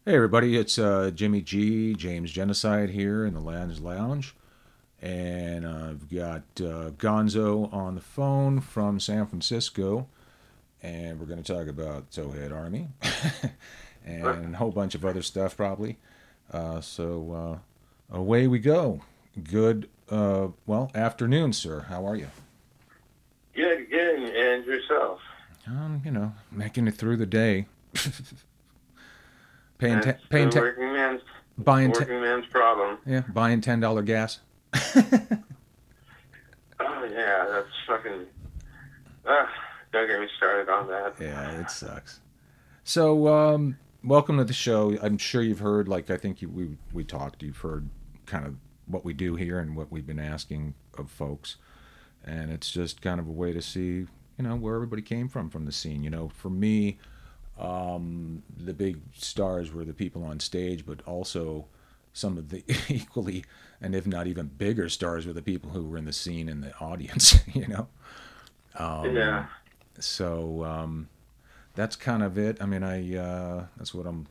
Hey everybody, it's Jimmy G, James Genocide here in the Lounge, and I've got Gonzo on the phone from San Francisco, and we're going to talk about Towhead Army and a whole bunch of other stuff probably. Away we go. Good, afternoon, sir. How are you? Good, good, and yourself. Making it through the day, That's the buying, working man's problem. buying $10 gas. Oh yeah, that's fucking. Uh, don't get me started on that. Yeah, it sucks. So, welcome to the show. I'm sure you've heard, like I think we talked. You've heard kind of what we do here and what we've been asking of folks, and it's just kind of a way to see, where everybody came from the scene. For me, the big stars were the people on stage, but also some of the equally and if not even bigger stars were the people who were in the scene in the audience. Yeah, Um, so that's kind of it. I mean, that's what I'm,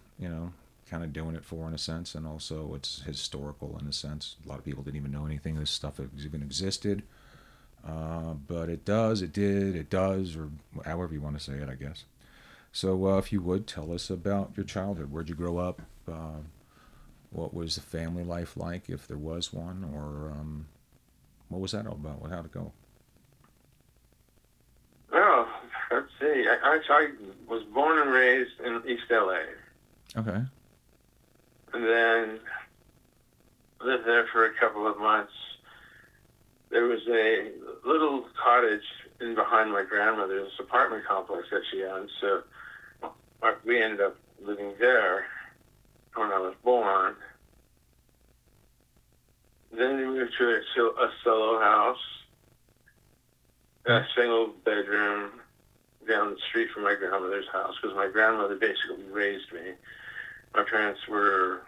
kind of doing it for in a sense, and also it's historical in a sense. A lot of people didn't even know anything of this stuff even existed, but it does, it did, it does, or however you want to say it, I guess. So, if you would tell us about your childhood, where'd you grow up? What was the family life like, if there was one, or what was that all about? How'd it go? well, let's see. I was born and raised in East LA, Okay. and then lived there for a couple of months. There was a little cottage in behind my grandmother's apartment complex that she owned, so we ended up living there when I was born. Then we moved to a solo house, a single bedroom down the street from my grandmother's house because my grandmother basically raised me. My parents were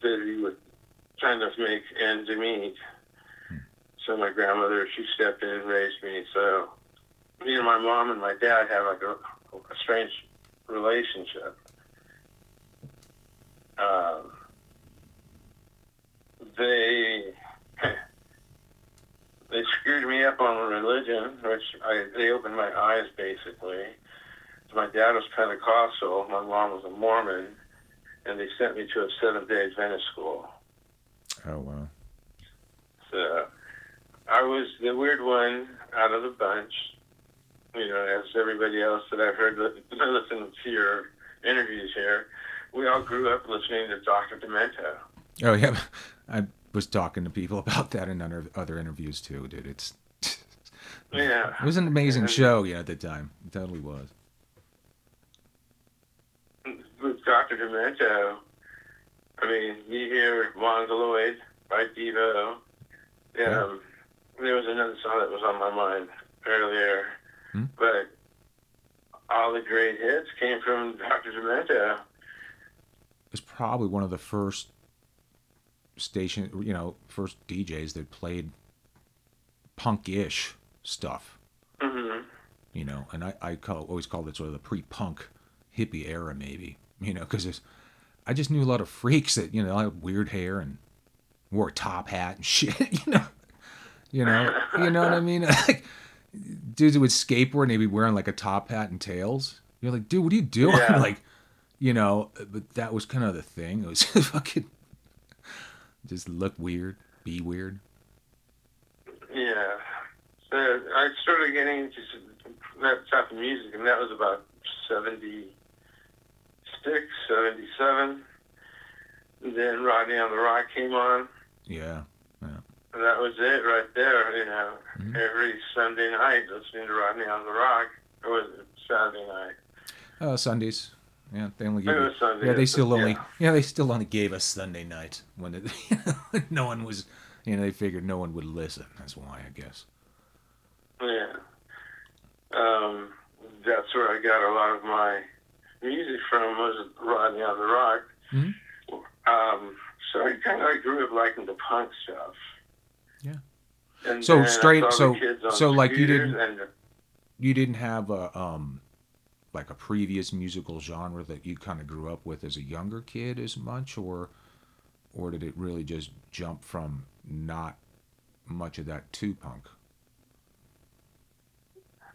busy with trying to make ends meet. So my grandmother, she stepped in and raised me. So me and my mom and my dad have like a strange relationship. Um, they they screwed me up on religion, which they opened my eyes basically. So my dad was Pentecostal, my mom was a Mormon, and they sent me to a Seventh-day Adventist school. Oh wow. So I was the weird one out of the bunch, as everybody else that I've heard listen to your interviews here. We all grew up listening to Dr. Demento. Oh yeah, I was talking to people about that in other interviews too, dude. Yeah, It was an amazing and show, at the time. It totally was. with Dr. Demento, I mean, you hear Mongoloid by Devo. Yeah. There was another song that was on my mind earlier, Hmm? but all the great hits came from Dr. Demento. It's probably one of the first first DJs that played punk-ish stuff. Hmm. And always called it sort of the pre-punk hippie era, maybe. Because I just knew a lot of freaks that had weird hair and wore a top hat and shit. You know what I mean? Like dudes would skateboard and they'd be wearing like a top hat and tails. You're like, dude, what are you doing? Yeah, Like, but that was kind of the thing. It was fucking just look weird, be weird. yeah. So I started getting into that type of music, and that was about 76, 77. And then Rodney on the Rock came on, Yeah, yeah. and that was it right there. Mm-hmm. Every Sunday night listening to Rodney on the Rock. Or was it Saturday night? Sundays. Yeah, they only It give you. was Sunday. Yeah, Yeah, they still only gave us Sunday nights when no one was. They figured no one would listen. That's why, I guess. yeah. Um, that's where I got a lot of my music from was Rodney on the Rock. Mm-hmm. So I kind of grew up liking the punk stuff. Yeah. And So then I straight. saw the kids on So like scooters and you didn't have a like a previous musical genre that you kind of grew up with as a younger kid as much, or did it really just jump from not much of that to punk?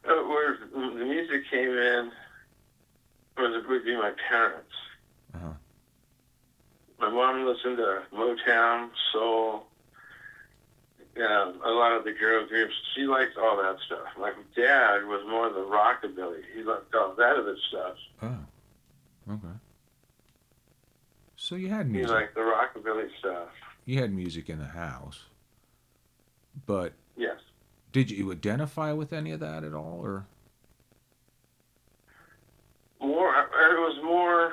Where the music came in would be my parents. Uh-huh. My mom listened to Motown, soul, a lot of the girl groups. She liked all that stuff. My dad was more the rockabilly. He liked all that other stuff. Oh, okay. So you had He music. liked the rockabilly stuff. You had music in the house, but Yes. did you identify with any of that at all, or? It was more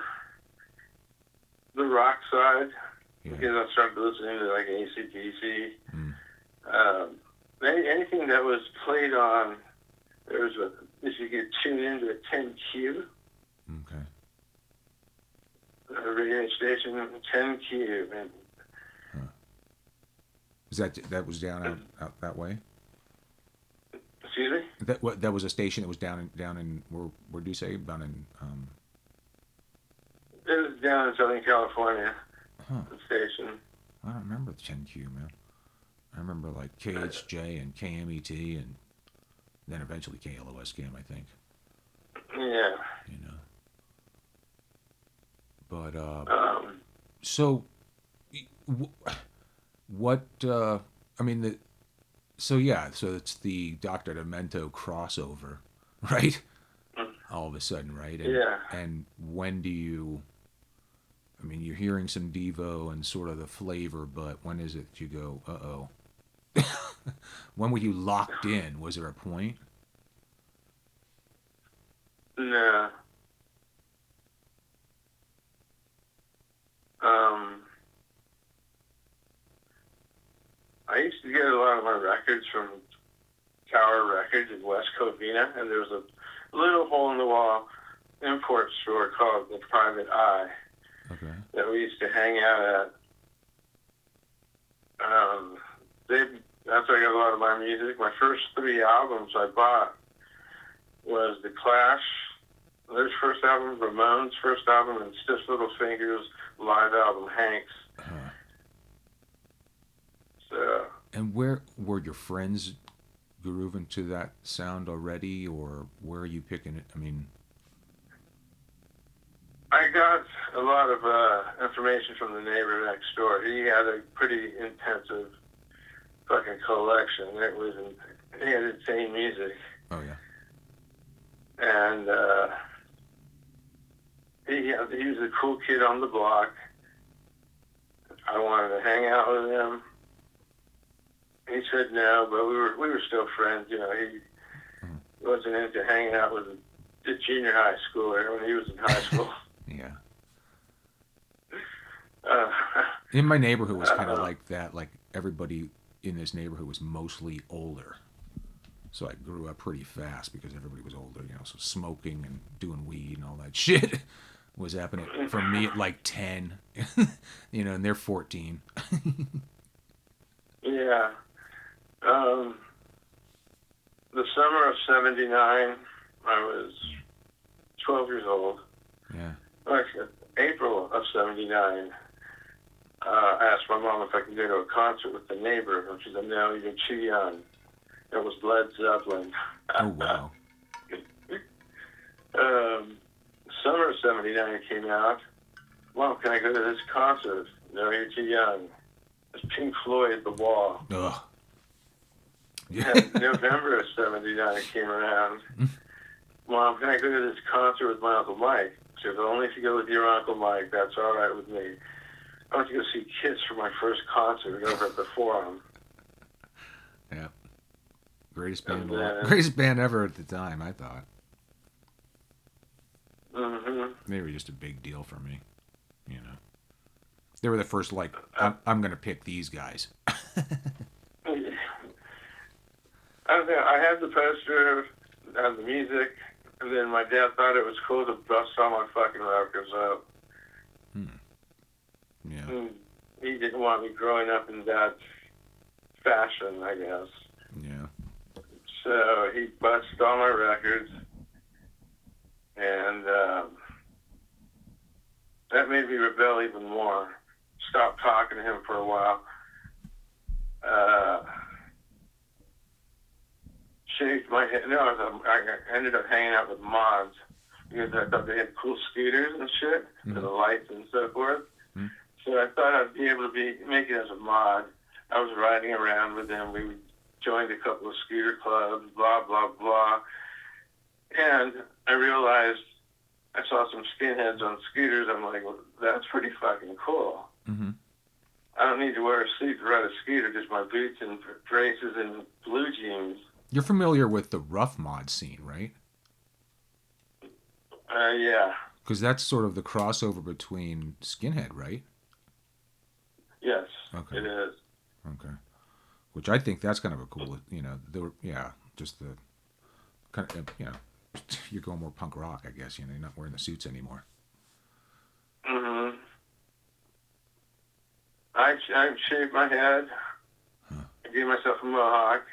the rock side, Yeah. because I started listening to like AC/DC. Mm. Anything that was played on, if you could tune into a 10Q, Okay. a radio station, 10Q, and Is that was down out that way? excuse me? That was a station that was down in where do you say down in It was down in Southern California, huh? the station. I don't remember the 10Q, man. I remember like KHJ and KMET and then eventually KLOSKM, I think. Yeah. You know. But so what I mean so it's the Dr. Demento crossover, right? All of a sudden, right? And, Yeah. And when do you? I mean, you're hearing some Devo and sort of the flavor, but when is it that you go, uh-oh? When were you locked in? Was there a point? No. I used to get a lot of my records from Tower Records in West Covina, and there was a little hole in the wall import store called the Private Eye Okay. that we used to hang out at. That's where I got a lot of my music. My first 3 albums I bought was The Clash, their first album, Ramones' first album, and Stiff Little Fingers' live album, Hanks. So. And where were your friends grooving to that sound already, or where are you picking it? I mean, I got a lot of information from the neighbor next door. He had a pretty intensive fucking collection. He had insane music. oh yeah. And he was a cool kid on the block. I wanted to hang out with him. He said no, but we were still friends. You know, he wasn't into hanging out with the junior high schooler when he was in high school. Yeah. In my neighborhood was kind of like that. Like everybody in this neighborhood was mostly older, so I grew up pretty fast because everybody was older. You know, so smoking and doing weed and all that shit was happening for me at like 10. You know, and they're 14. Yeah. The summer of '79, I was 12 years old. Yeah. Actually, April of '79, I asked my mom if I could go to a concert with the neighbor, and she said, no, you're too young. It was Led Zeppelin. Oh, wow. Summer of '79 came out. Mom, can I go to this concert? No, you're too young. It's Pink Floyd, The Wall. Ugh. And November of '79 came around. Mom, can I go to this concert with my Uncle Mike? She said, only if you go with your Uncle Mike, that's all right with me. I went to go see Kiss for my first concert over at the Forum. Yeah. Greatest band ever at the time, I thought. Mm-hmm. They were just a big deal for me, you know. They were the first, like, I'm going to pick these guys. I had the poster and the music, and then my dad thought it was cool to bust all my fucking records up. Yeah. And he didn't want me growing up in that fashion, I guess. Yeah. So he busted all my records, and that made me rebel even more. Stopped talking to him for a while. Uh, Shaved my head. No, I ended up hanging out with mods because I thought they had cool scooters and shit, for the lights and so forth. Mm-hmm. So I thought I'd be able to make it as a mod. I was riding around with them. We joined a couple of scooter clubs, blah, blah, blah. And I realized I saw some skinheads on scooters. I'm like, well, that's pretty fucking cool. Mm-hmm. I don't need to wear a suit to ride a scooter, just my boots and braces and blue jeans. You're familiar with the rough mod scene, right? Yeah. Because that's sort of the crossover between skinhead, right? Yes, Okay. it is. Okay. Which I think that's kind of a cool, just the kind of, you're going more punk rock, I guess. You're not wearing the suits anymore. Mm-hmm. I shaved my head. Huh. I gave myself a mohawk.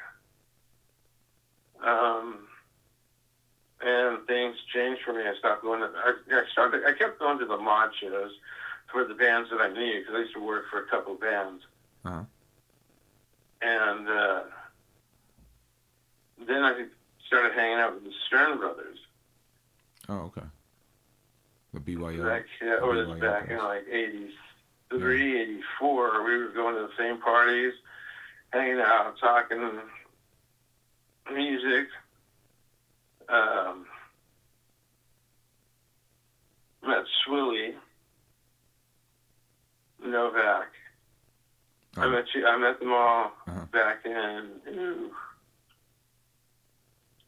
And things changed for me. I stopped going to. I kept going to the mod shows for the bands that I knew because I used to work for a couple bands. Uh-huh. And then I started hanging out with the Stern Brothers. Oh, okay. The BYO. Back, back in like 83, 84. We were going to the same parties, hanging out, talking music. Met Swilly, Novak. Oh. I met them all Uh-huh. back in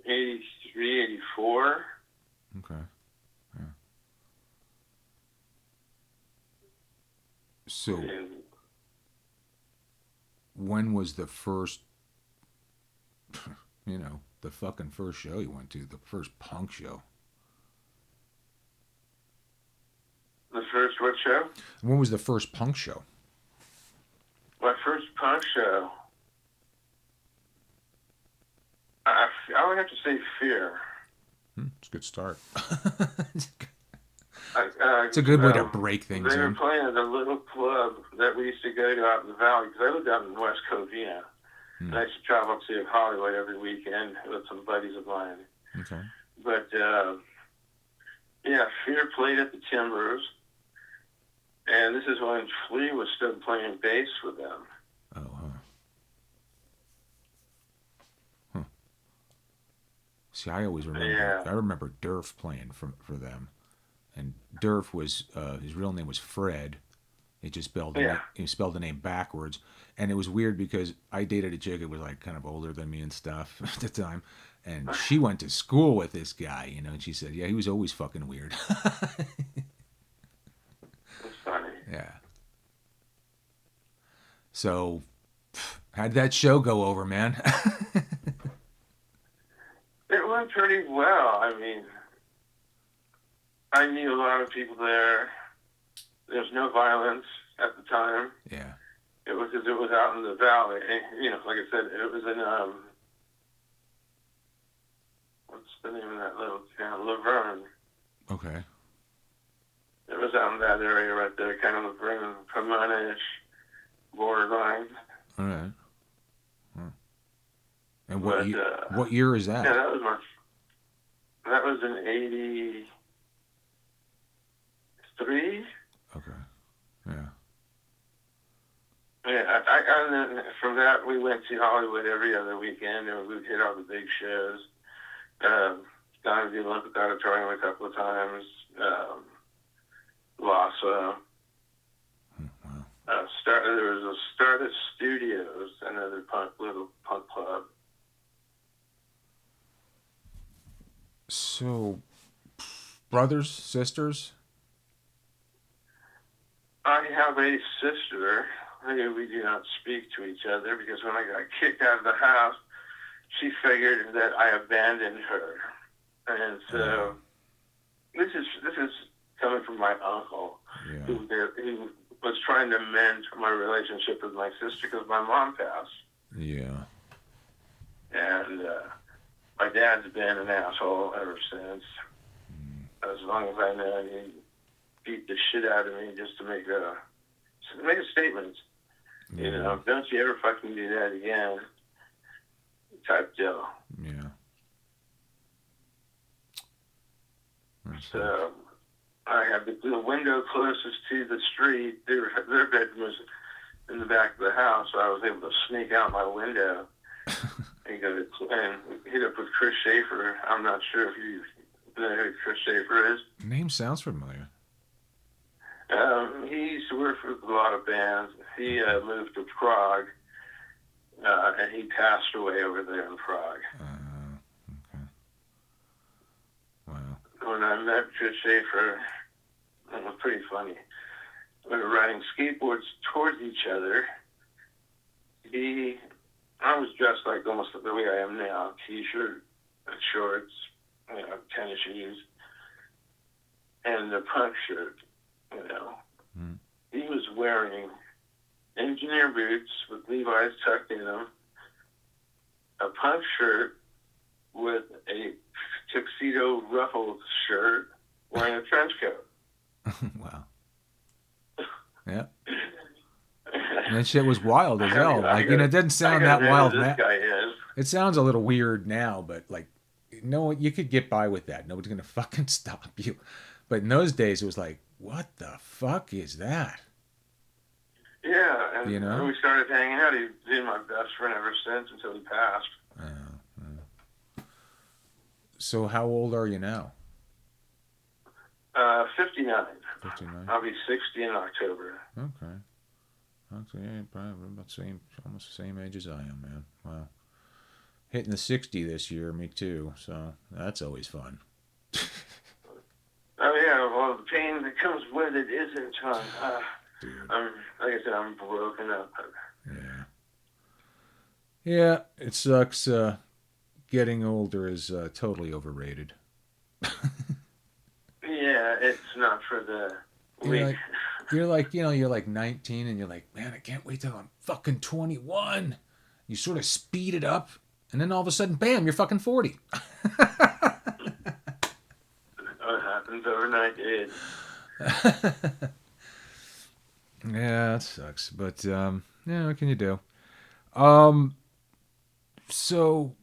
83, 84. Okay. Yeah. So, And when was the first, the fucking first show you went to? The first punk show? the first what show? When was the first punk show? My first punk show. I would have to say Fear. It's a good start. It's a good way to break things They were in. playing at a little club that we used to go to out in the valley because I lived out in West Covina. And I used to travel up to Hollywood every weekend with some buddies of mine. Okay. But, Fear played at the Timbers. And this is when Flea was still playing bass with them. Oh, huh. See, I always remember. Yeah. I remember Durf playing for them, and Durf was his real name was Fred. He just he spelled the name backwards, and it was weird because I dated a chick that was like kind of older than me and stuff at the time, and she went to school with this guy, and she said, yeah, he was always fucking weird. That's funny. Yeah. So, how'd that show go over, man? It went pretty well. I mean, I knew a lot of people there. There was no violence at the time. Yeah. It was because it was out in the valley. And, like I said, it was in what's the name of that little town? Laverne. Okay. It was out in that area right there, kind of Laverne, Pomona-ish borderline. All right. And what year is that? Yeah, that was in 83. Okay. Yeah. Yeah, and then from that we went to Hollywood every other weekend, and we would hit all the big shows. Gone to the Olympic Auditorium a couple of times. Lhasa. Wow. There was a Stardust Studios, another little punk club. So, brothers, sisters? I have a sister who we do not speak to each other because when I got kicked out of the house, she figured that I abandoned her, and so this is coming from my uncle, who was trying to mend my relationship with my sister because my mom passed. Yeah. And my dad's been an asshole ever since. as long as I know he beat the shit out of me just to make a statement. You know, don't you ever fucking do that again, type deal. Yeah. So I had the window closest to the street. Their bedroom was in the back of the house, so I was able to sneak out my window and go and hit up with Chris Schaefer. I'm not sure if you know who Chris Schaefer is. Name sounds familiar. He used to work with a lot of bands. He moved to Prague, and he passed away over there in Prague. Okay. Wow. When I met Chris Schaefer, it was pretty funny. We were riding skateboards towards each other. I was dressed like almost the way I am now, t-shirt, shorts, tennis shoes, and a punk shirt, Mm. He was wearing engineer boots with Levi's tucked in them, a punk shirt with a tuxedo ruffled shirt, wearing a trench coat. Wow. Yeah. And that shit was wild as hell. Like, it doesn't sound that wild now. It sounds a little weird now, but like, no, you could get by with that. Nobody's gonna fucking stop you. But in those days, it was like, what the fuck is that? Yeah, and we started hanging out. He's been my best friend ever since until he passed. So how old are you now? 59. 59. I'll be 60 in October. Okay. Yeah, probably about almost the same age as I am, man. Wow. Hitting the 60 this year, me too. So that's always fun. Oh yeah, well the pain that comes with it isn't fun. Dude. Like I said, I'm broken up. Yeah. Yeah, it sucks. Getting older is totally overrated. Yeah, it's not for the weak. You're like 19 and you're like, man, I can't wait till I'm fucking 21. You sort of speed it up, and then all of a sudden, bam, you're fucking 40. What happens overnight, dude? Yeah, that sucks. But yeah, what can you do? So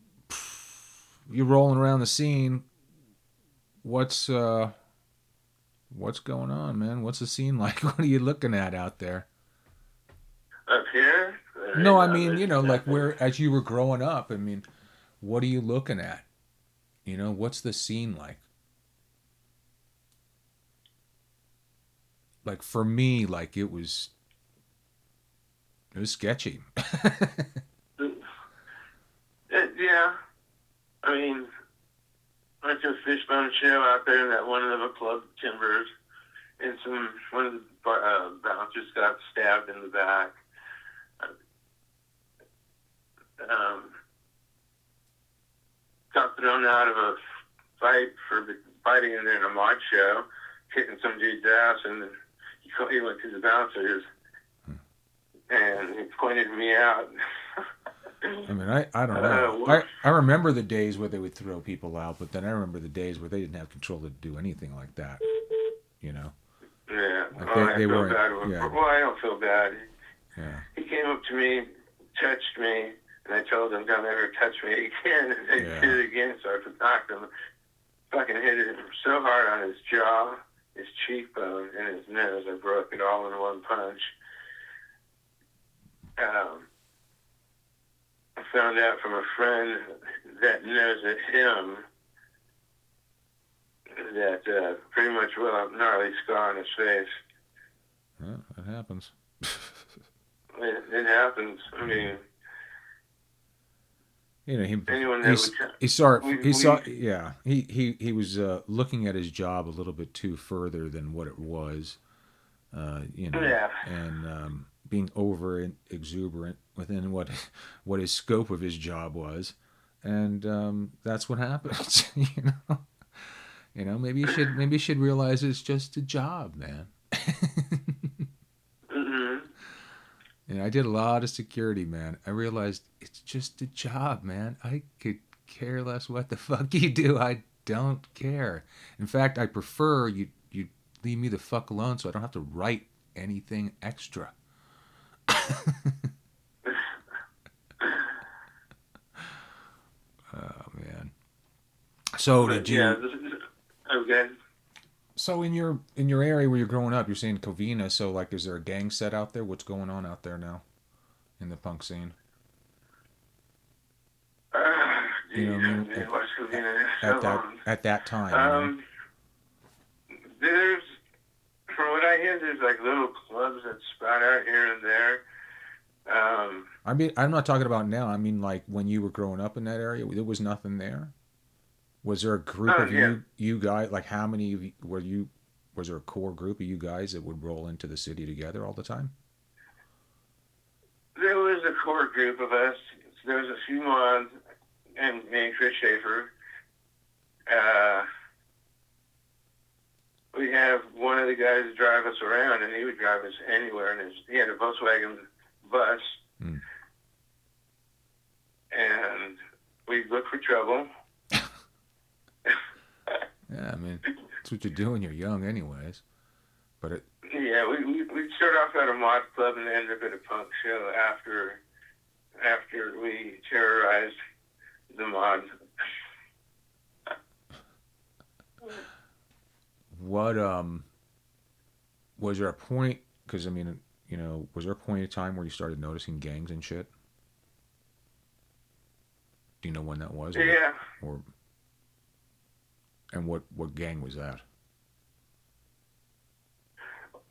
you're rolling around the scene. What's going on, man? What's the scene like? What are you looking at out there? Up here? No, I mean, like where as you were growing up. I mean, what are you looking at? What's the scene like? Like for me, like it was sketchy. Yeah, I mean, I went to a Fishbone show out there in that one little club, Timbers, and one of the bouncers got stabbed in the back. Got thrown out of a fight for fighting in there in a mod show, kicking some dude's ass, and he went to the bouncers and he pointed me out. I mean, I don't know. I remember the days where they would throw people out, but then I remember the days where they didn't have control to do anything like that. Yeah. Like they weren't. Yeah. Well, I don't feel bad. Yeah. He came up to me, touched me, and I told him, "Don't ever touch me again." And he did it again, so I knocked him. Fucking hit him so hard on his jaw, his cheekbone, and his nose. I broke it all in one punch. I found out from a friend that knows him that pretty much will have a gnarly scar on his face. Yeah, that happens. It happens. I mean, he was looking at his job a little bit too further than what it was, and being over exuberant within what his scope of his job was, and that's what happens. Maybe you should realize it's just a job, man. I did a lot of security, man. I realized it's just a job, man. I could care less what the fuck you do. I don't care. In fact, I prefer you leave me the fuck alone so I don't have to write anything extra. Oh man. So But did yeah, you? okay. So in your area where you're growing up, you're saying Covina. So like, is there a gang set out there? What's going on out there now in the punk scene? You know Geez, what I mean? West At, Covina, so at that long. at that time, you know. Um, there's, from what I hear, there's like little clubs that sprout out here and there. Um, I mean, I'm not talking about now. I mean, like when you were growing up in that area, there was nothing there. Was there a group oh of yeah, you guys? Like how many of you were you? Was there a core group of you guys that would roll into the city together all the time? there was a core group of us. There was a few mods and me and Chris Schaefer. Uh, we have one of the guys drive us around, and he would drive us anywhere. And he had a Volkswagen bus, Mm. and we'd look for trouble. Yeah, I mean, that's what you do when you're young, anyways. But it, Yeah, we'd start off at a mod club and end up at a punk show after we terrorized the mods. what was there a point? Because I mean, you know, was there a point in time where you started noticing gangs and shit? Do you know when that was, Yeah, or and what gang was that?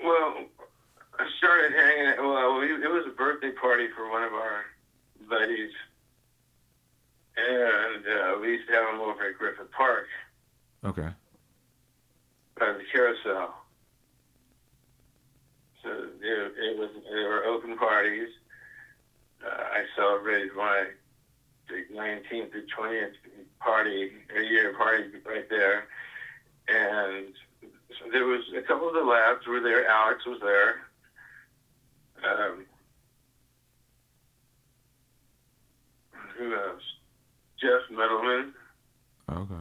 well, I started hanging out. Well, it was a birthday party for one of our buddies, and we used to have them over at Griffith Park Okay. by the carousel. So they were open parties. I celebrated my 19th to 20th party, a year party right there, and so there was a couple of the lads were there. Alex was there. Um, who else? Jeff Middleman, Okay.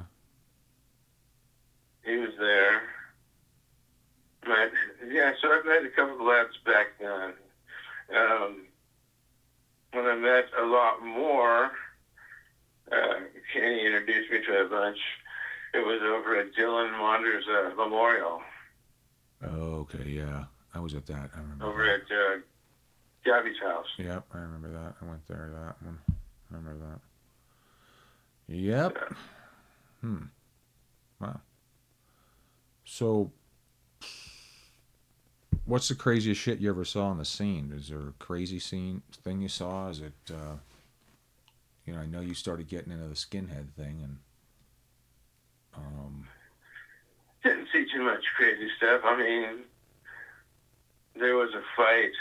he was there. But yeah, so I've met a couple of lads back then. Um, when I met a lot more, Kenny introduced me to a bunch. It was over at Dylan Wander's memorial Okay. Yeah, I was at that. I remember over that. at Gabby's house. Yep, I remember that. I went there to that one. I remember that. Yep. Yeah. Hmm. Wow. So, what's the craziest shit you ever saw on the scene? Is there a crazy scene thing you saw? Is it, you know, I know you started getting into the skinhead thing, and um, Didn't see too much crazy stuff. I mean, there was a fight,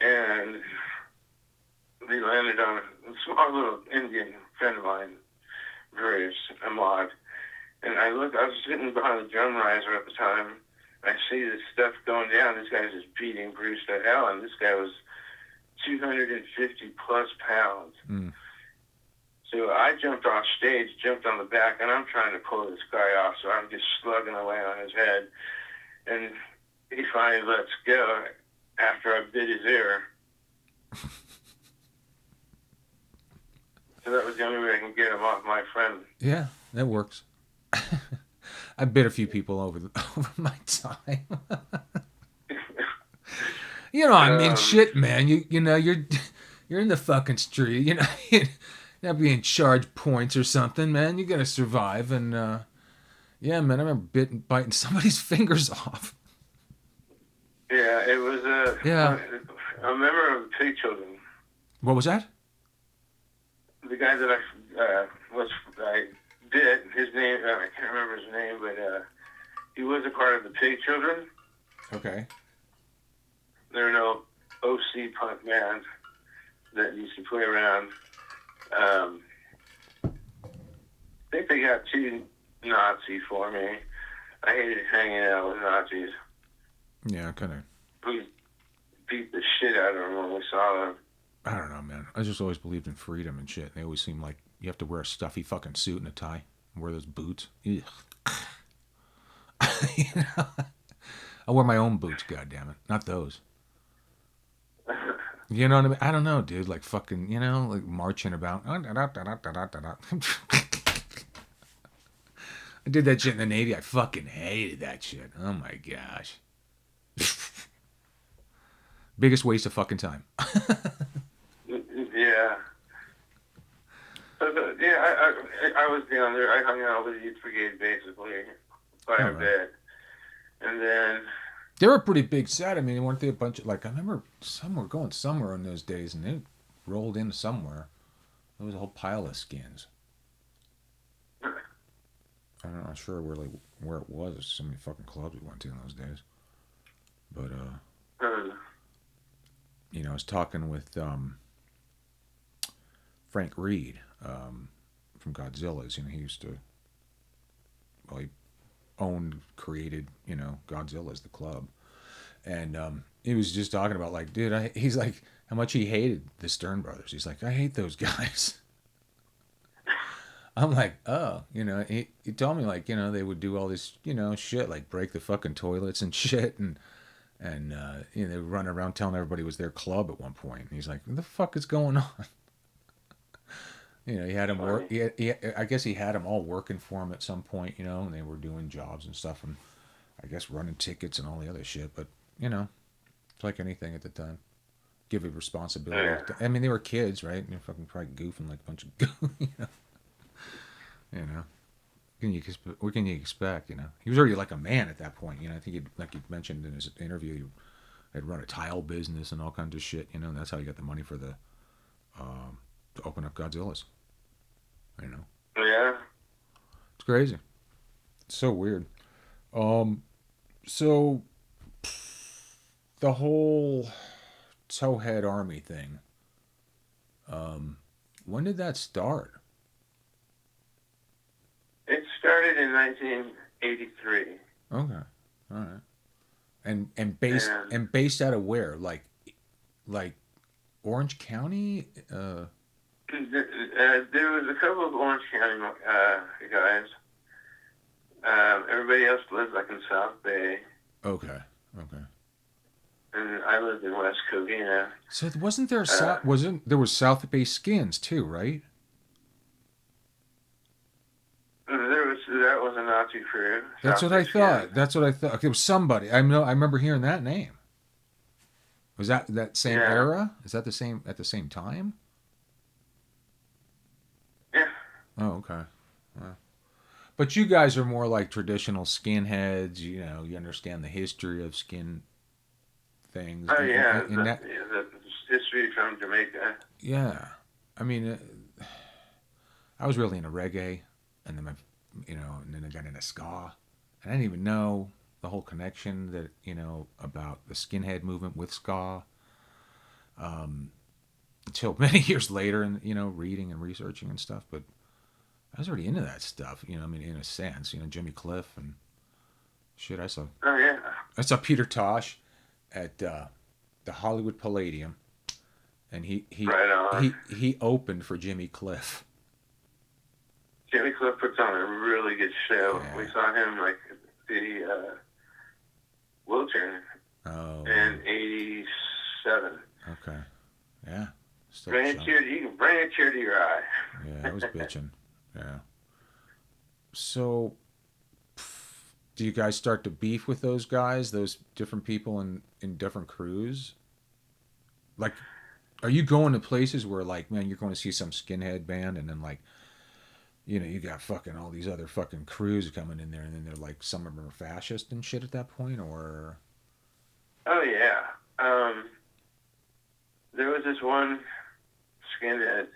and they landed on a small little Indian friend of mine, Bruce, Ahmad. And I was sitting behind the drum riser at the time. I see this stuff going down. This guy's just beating Bruce to hell, and this guy was 250 plus pounds. mm, So I jumped off stage, jumped on the back, and I'm trying to pull this guy off. So I'm just slugging away on his head. And he finally lets go after I bit his ear. So that was the only way I can get him off my friend. yeah, that works. I bit a few people over my time. You know, I mean, Um, shit, man. You know, you're in the fucking street. You know, you're not being charged points or something, man. You gotta survive, and yeah, man. I remember biting somebody's fingers off. yeah, it was Yeah. a member of the Pig Children. What was that? The guy that I did, his name, I can't remember his name, but he was a part of the Pig Children. Okay. They're an old OC punk band that used to play around. I think they got too Nazi for me. I hated hanging out with Nazis. Yeah, kind of. We beat the shit out of them when we saw them. I don't know, man. I just always believed in freedom and shit. They always seemed like You have to wear a stuffy fucking suit and a tie. Wear those boots. Ugh. You know? I wear my own boots, goddammit. Not those. You know what I mean? I don't know, dude. Like fucking, like marching about. I did that shit in the Navy. I fucking hated that shit. Oh my gosh. Biggest waste of fucking time. Yeah. Yeah, I was down there. I hung out with the Youth Brigade basically quite a bit. And then they were a pretty big set. I mean, weren't they a bunch of, like, I remember some were going somewhere in those days and they rolled into somewhere. There was a whole pile of skins. I'm not sure where it was. There's so many fucking clubs we went to in those days. But, I was talking with Frank Reed from Godzilla's. He used to, well, he owned, created, Godzilla's, the club. And he was just talking about, like, dude, he's like, how much he hated the Stern Brothers. He's like, I hate those guys. I'm like, oh, he told me, like, they would do all this, shit, like break the fucking toilets and shit. And they would run around telling everybody it was their club at one point. And he's like, what the fuck is going on? He had him work. I guess he had them all working for him at some point, and they were doing jobs and stuff, and I guess running tickets and all the other shit. But it's like anything at the time. Give it responsibility. Yeah. I mean, they were kids, right? And they're fucking probably goofing like a bunch of What can you expect? He was already like a man at that point. I think like he mentioned in his interview, he had run a tile business and all kinds of shit. And that's how he got the money for to open up Godzilla's. Yeah. It's crazy. It's so weird. So the whole Towhead Army thing. When did that start? It started in 1983. Okay, all right. And based out of where? Like Orange County? There was a couple of Orange County guys. Everybody else lived like in South Bay. Okay. And I lived in West Covina. So wasn't there there was South Bay Skins too, right? That was a Nazi crew. That's what I thought. That's what I thought. Okay, it was somebody. I remember hearing that name. Was that same era? Is that the same at the same time? Yeah. Oh, okay. Wow. But you guys are more like traditional skinheads. You understand the history of skin things. Oh yeah, the history from Jamaica. Yeah, I mean, I was really into reggae, and then and then I got into ska, and I didn't even know the whole connection that about the skinhead movement with ska. Until many years later, and reading and researching and stuff, but I was already into that stuff. I mean, in a sense, Jimmy Cliff and shit. I saw. Oh yeah. I saw Peter Tosh at the Hollywood Palladium, and he right on. he opened for Jimmy Cliff. Jimmy Cliff puts on a really good show. Yeah. We saw him like the Wiltern in '87. Okay. Yeah. Bring a tear to your eye. Yeah, I was bitching. Yeah. So, do you guys start to beef with those guys, those different people in different crews? Like, are you going to places where, like, man, you're going to see some skinhead band, and then, like, you got fucking all these other fucking crews coming in there, and then they're like, some of them are fascist and shit at that point, or? Oh yeah. There was this one skinhead.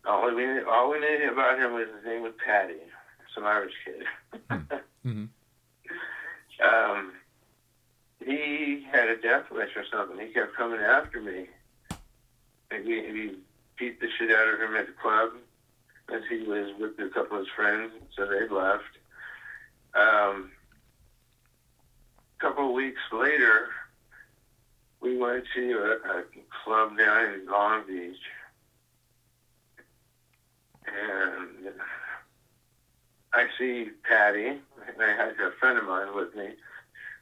All we knew about him was his name was Patty, some Irish kid. Mm-hmm. He had a death wish or something. He kept coming after me. And he beat the shit out of him at the club as he was with a couple of his friends, so they left. A couple of weeks later, we went to a club down in Long Beach. and I see Patty, and I had a friend of mine with me,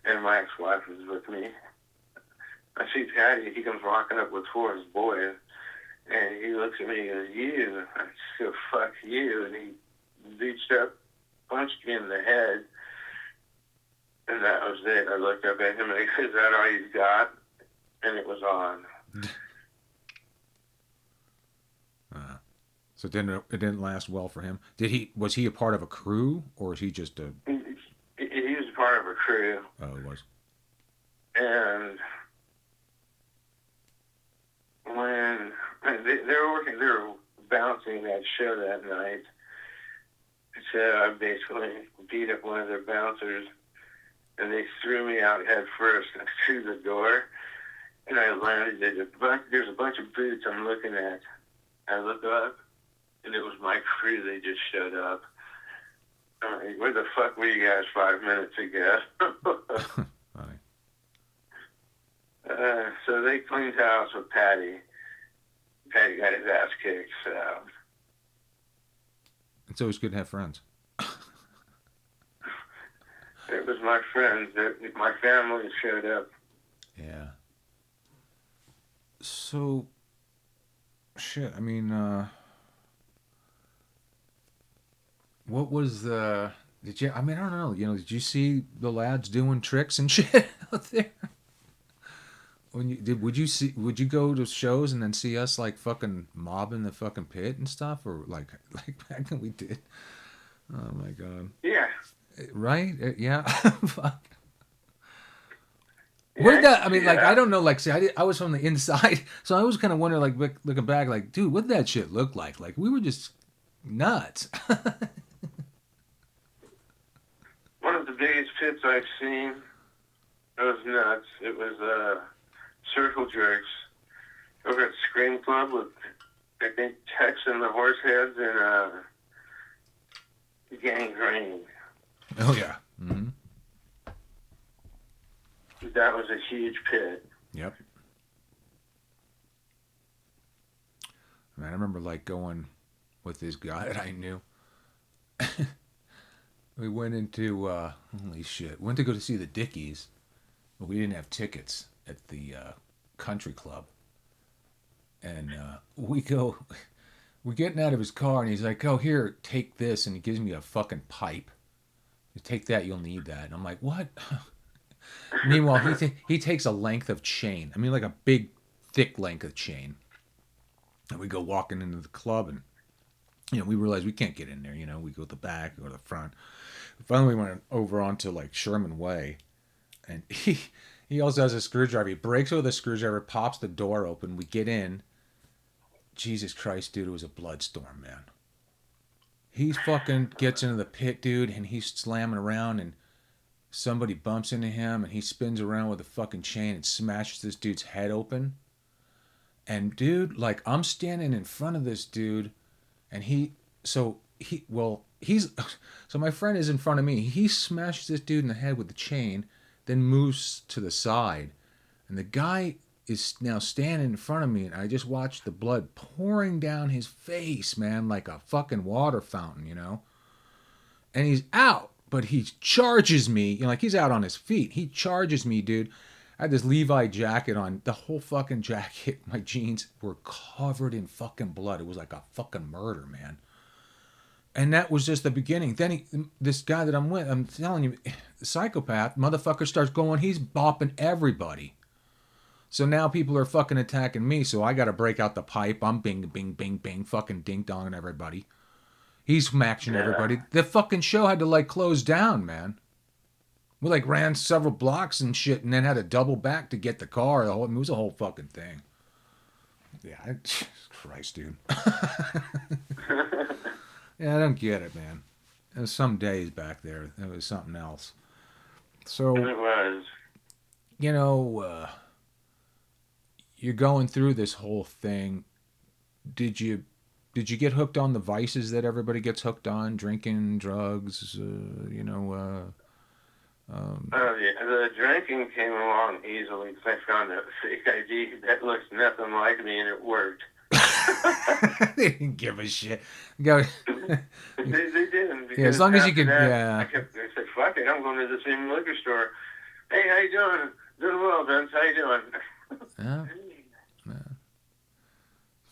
and my ex-wife was with me. I see Patty, he comes walking up with four of his boys, and he looks at me and goes, "You." I said, "Fuck you," and he reached up, punched me in the head, and that was it. I looked up at him and I said, "Is that all you got?" And it was on. So it didn't last well for him. Was he a part of a crew or was he just a? He was part of a crew, Oh, he was. and when they were bouncing that show that night. So I basically beat up one of their bouncers, and they threw me out head first through the door, and I landed. There's a bunch of boots I'm looking at. I look up, and it was my crew. They just showed up. I'm like, where the fuck were you guys 5 minutes ago? Funny. So they cleaned house with Patty. Patty got his ass kicked. So It's always good to have friends. it was my friends. My family showed up. Yeah. So, shit. I mean, what was the? Did you? I mean, I don't know. Did you see the lads doing tricks and shit out there? Would you see? Would you go to shows and then see us like fucking mobbing the fucking pit and stuff, or like back when we did? Oh my god. Yeah. Right? Yeah. Fuck. What Yeah, did I that? can I mean, see like, I that. don't know. Like, see, I was from the inside, so I was kind of wondering, like, looking back, like, dude, what did that shit look like? Like, we were just nuts. One of the biggest pits I've seen. It was nuts. It was Circle Jerks over at Scream Club with, I think, Tex and the Horseheads and Gangrene. Oh yeah. Mm-hmm. That was a huge pit. Yep. Man, I remember like going with this guy that I knew. We went into holy shit. Went to go to see the Dickies, but we didn't have tickets at the country club. And we're getting out of his car, and he's like, "Oh, here, take this," and he gives me a fucking pipe. You take that, you'll need that. And I'm like, "What?" Meanwhile, he takes a length of chain. I mean, like a big, thick length of chain. And we go walking into the club, and we realize we can't get in there. We go to the back or the front. Finally, we went over onto like Sherman Way, and he also has a screwdriver. He breaks with a screwdriver, pops the door open. We get in. Jesus Christ, dude, it was a bloodstorm, man. He fucking gets into the pit, dude, and he's slamming around, and somebody bumps into him, and he spins around with a fucking chain and smashes this dude's head open. And dude, like I'm standing in front of this dude, and he's so my friend is in front of me. He smashes this dude in the head with the chain, then moves to the side, and the guy is now standing in front of me, and I just watched the blood pouring down his face, man, like a fucking water fountain. And he's out, but he charges me, like he's out on his feet. He charges me, dude. I had this Levi jacket on. The whole fucking jacket, my jeans were covered in fucking blood. It was like a fucking murder, man. And that was just the beginning. Then this guy that I'm with, I'm telling you, the psychopath motherfucker starts going. He's bopping everybody. So now people are fucking attacking me. So I got to break out the pipe. I'm bing, bing, bing, bing, fucking ding donging everybody. He's smashing Yeah. everybody. The fucking show had to like close down, man. We like ran several blocks and shit, and then had to double back to get the car. It was a whole fucking thing. Yeah, Christ, dude. Yeah, I don't get it, man. It was some days back there. It was something else. So It was. you know, you're going through this whole thing. Did you get hooked on the vices that everybody gets hooked on? Drinking, drugs, Oh yeah, the drinking came along easily because I found a fake ID that looks nothing like me, and it worked. They didn't give a shit. Go. They didn't Yeah, as because long as you after could. that Yeah. I said, fuck it, I'm going to the same liquor store. Hey, how you doing? Doing well, Vince. How you doing? Yeah. Yeah.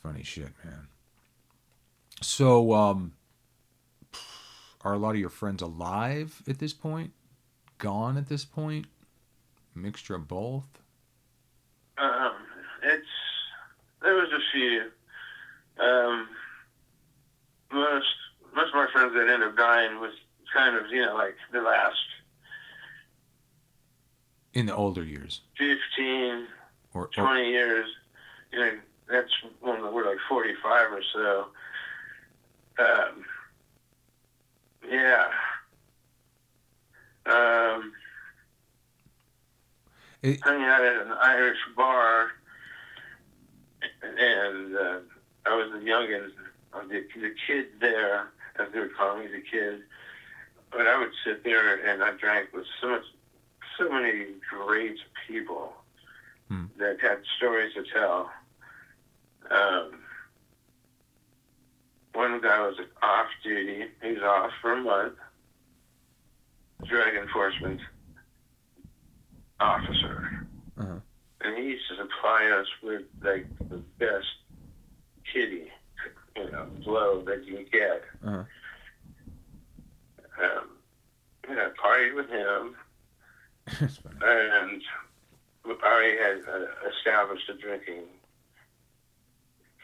Funny shit, man. So, are a lot of your friends alive at this point? Gone at this point? Mixture of both? Um, it's there was a few. Um, most most of my friends that ended up dying was kind of like the last In the older years? 15, Or 20 years. You know, that's when we're like 45 or so. Um, yeah. Um, it, Hanging out at an Irish bar, and I was the youngest, the kid there, as they would call me, the kid. But I would sit there and I drank with so many great people that had stories to tell. One guy was off duty. He was off for a month. Drug enforcement officer. uh-huh. And he used to supply us with like the best kitty, blow that you can get. Uh-huh. I partied with him, and I had established a drinking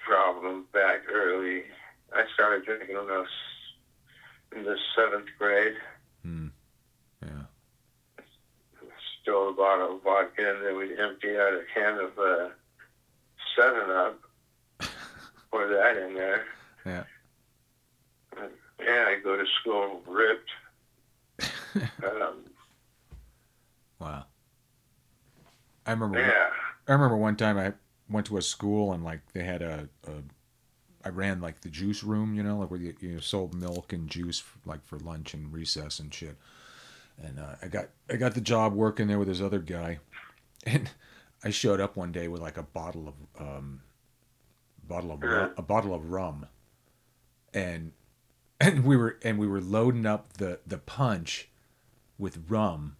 problem back early. I started drinking when I was in the 7th grade. Yeah. Stole a bottle of vodka, and then we'd empty out a can of 7-Up. Pour that in there. Yeah. Yeah, I go to school ripped. Wow. I remember. Yeah. I remember one time I went to a school and like they had I ran like the juice room, like where you sold milk and juice like for lunch and recess and shit. And I got the job working there with this other guy, and I showed up one day with like a bottle of rum, and we were loading up the punch with rum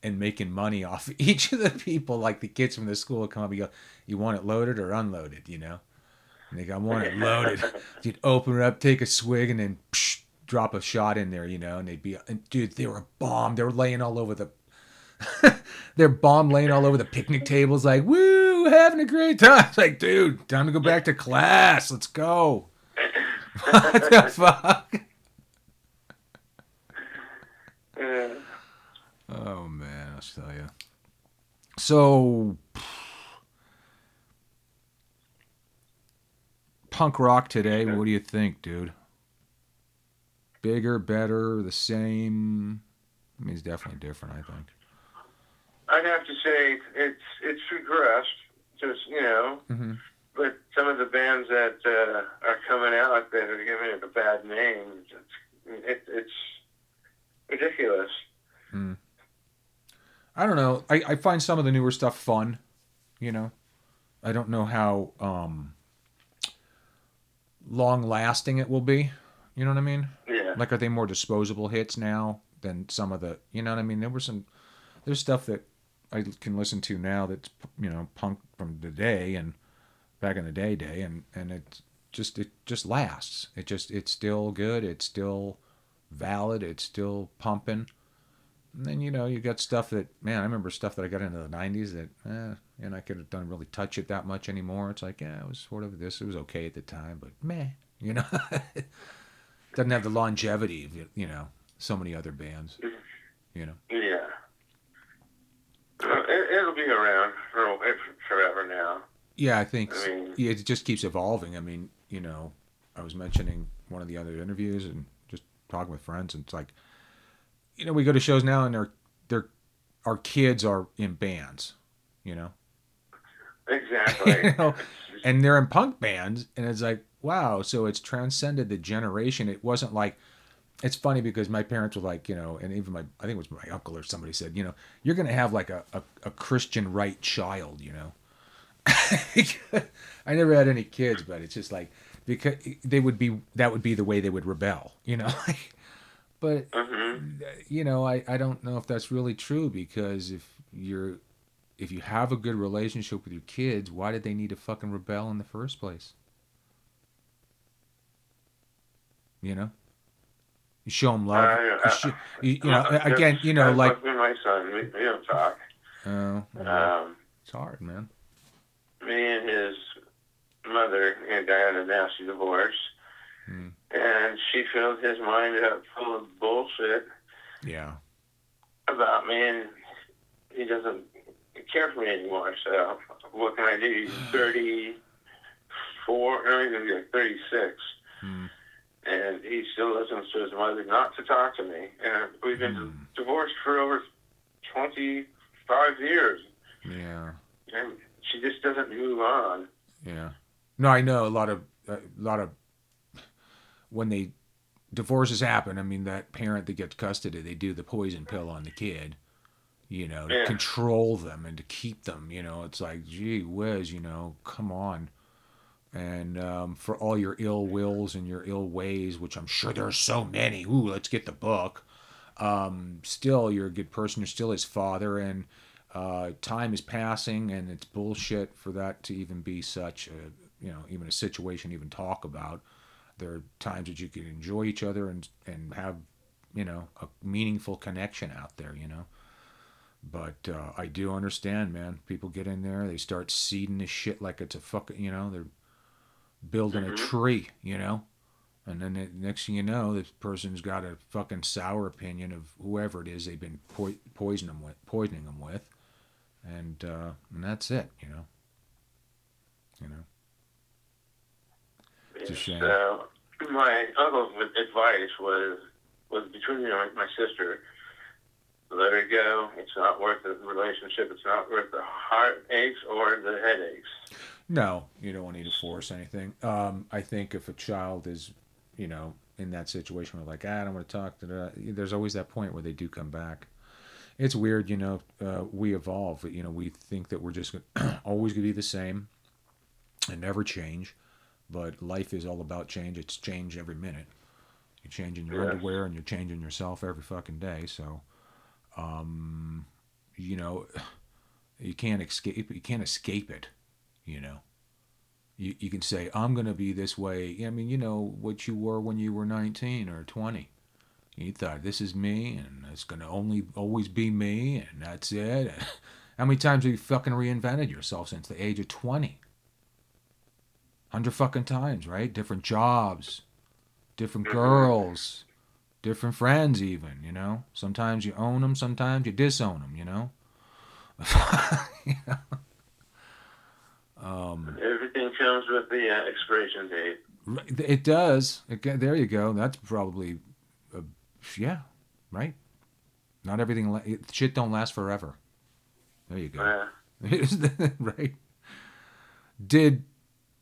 and making money off each of the people. Like the kids from the school would come up and go, "You want it loaded or unloaded?" And they go, "I want it loaded." You'd open it up, take a swig, and then drop a shot in there, and they'd be, and dude, they were bomb. They were laying all over the, they're bomb laying all over the picnic tables, like, woo, having a great time. It's like, dude, time to go back to class. Let's go. What the fuck? Oh man, I'll tell you. So, punk rock today. What do you think, dude? Bigger, better, the same? I mean, it's definitely different, I think. I'd have to say it's regressed, just but some of the bands that are coming out that are giving it a bad name, it's ridiculous. I don't know. I find some of the newer stuff fun. I don't know how long lasting it will be. You know what I mean? Yeah. Like, are they more disposable hits now than some of the? You know what I mean? There's stuff that I can listen to now that's punk from the day and back in the day, and it just lasts. It's still good. It's still valid. It's still pumping. And then you got stuff that, man, I remember stuff that I got into the '90s that I could have done really touch it that much anymore. It's like, yeah, it was sort of this. It was okay at the time, but meh, doesn't have the longevity of so many other bands. Yeah. It'll be around forever now. Yeah, I think it just keeps evolving. I mean, I was mentioning one of the other interviews and just talking with friends, and it's like, we go to shows now and our kids are in bands, Exactly. And they're in punk bands, and it's like, wow, so it's transcended the generation. It wasn't like, it's funny because my parents were like, and even I think it was my uncle or somebody said, you're going to have like a Christian right child, I never had any kids, but it's just like because they would be that would be the way they would rebel, you know. But Mm-hmm. I don't know if that's really true because if you have a good relationship with your kids, why did they need to fucking rebel in the first place? You know, you show them love. Again, like, Me and my son, we don't talk. oh, Um, it's hard, man. Me and his mother and I had a nasty divorce, Mm, and she filled his mind up full of bullshit yeah. about me, and he doesn't care for me anymore. So what can I do? He's 34, no, he's gonna be like 36, Mm, and he still listens to his mother not to talk to me. And we've been mm, divorced for over 25 years, yeah. and she just doesn't move on. Yeah. No, I know a lot of when they divorces happen. I mean, that parent that gets custody, they do the poison pill on the kid, to Yeah. control them and to keep them. It's like, gee whiz, come on. And for all your ill wills and your ill ways, which I'm sure there's so many. Ooh, let's get the book. Still, you're a good person. You're still his father, and time is passing, and it's bullshit for that to even be such a, even a situation to even talk about. There are times that you can enjoy each other and have, a meaningful connection out there. But I do understand, man. People get in there, they start seeding this shit like it's a fucking, they're building a Hmm. tree. And then next thing you know, this person's got a fucking sour opinion of whoever it is they've been poisoning them with, and that's it. You know, it's a shame. So my uncle's advice was between me and my sister, let her go. It's not worth the relationship. It's not worth the heartaches or the headaches. No, you don't need to force anything. I think if a child is, in that situation where like, I don't want to talk to there's always that point where they do come back. It's weird, we evolve. We think that we're just always going to be the same and never change. But life is all about change. It's change every minute. You're changing your Yes. underwear and you're changing yourself every fucking day. So, um, you know, you can't escape. You can't escape it. You know, you can say I'm gonna be this way. I mean, what you were when you were 19 or 20. You thought this is me and it's gonna only always be me and that's it. How many times have you fucking reinvented yourself since the age of 20? 100 fucking times, right? Different jobs, different Hmm. girls, different friends, even. Sometimes you own them, sometimes you disown them. um, Everything comes with the expiration date. it does. There you go. That's probably, uh, yeah, right. Not everything. Shit don't last forever. There you go. Uh, Right. Did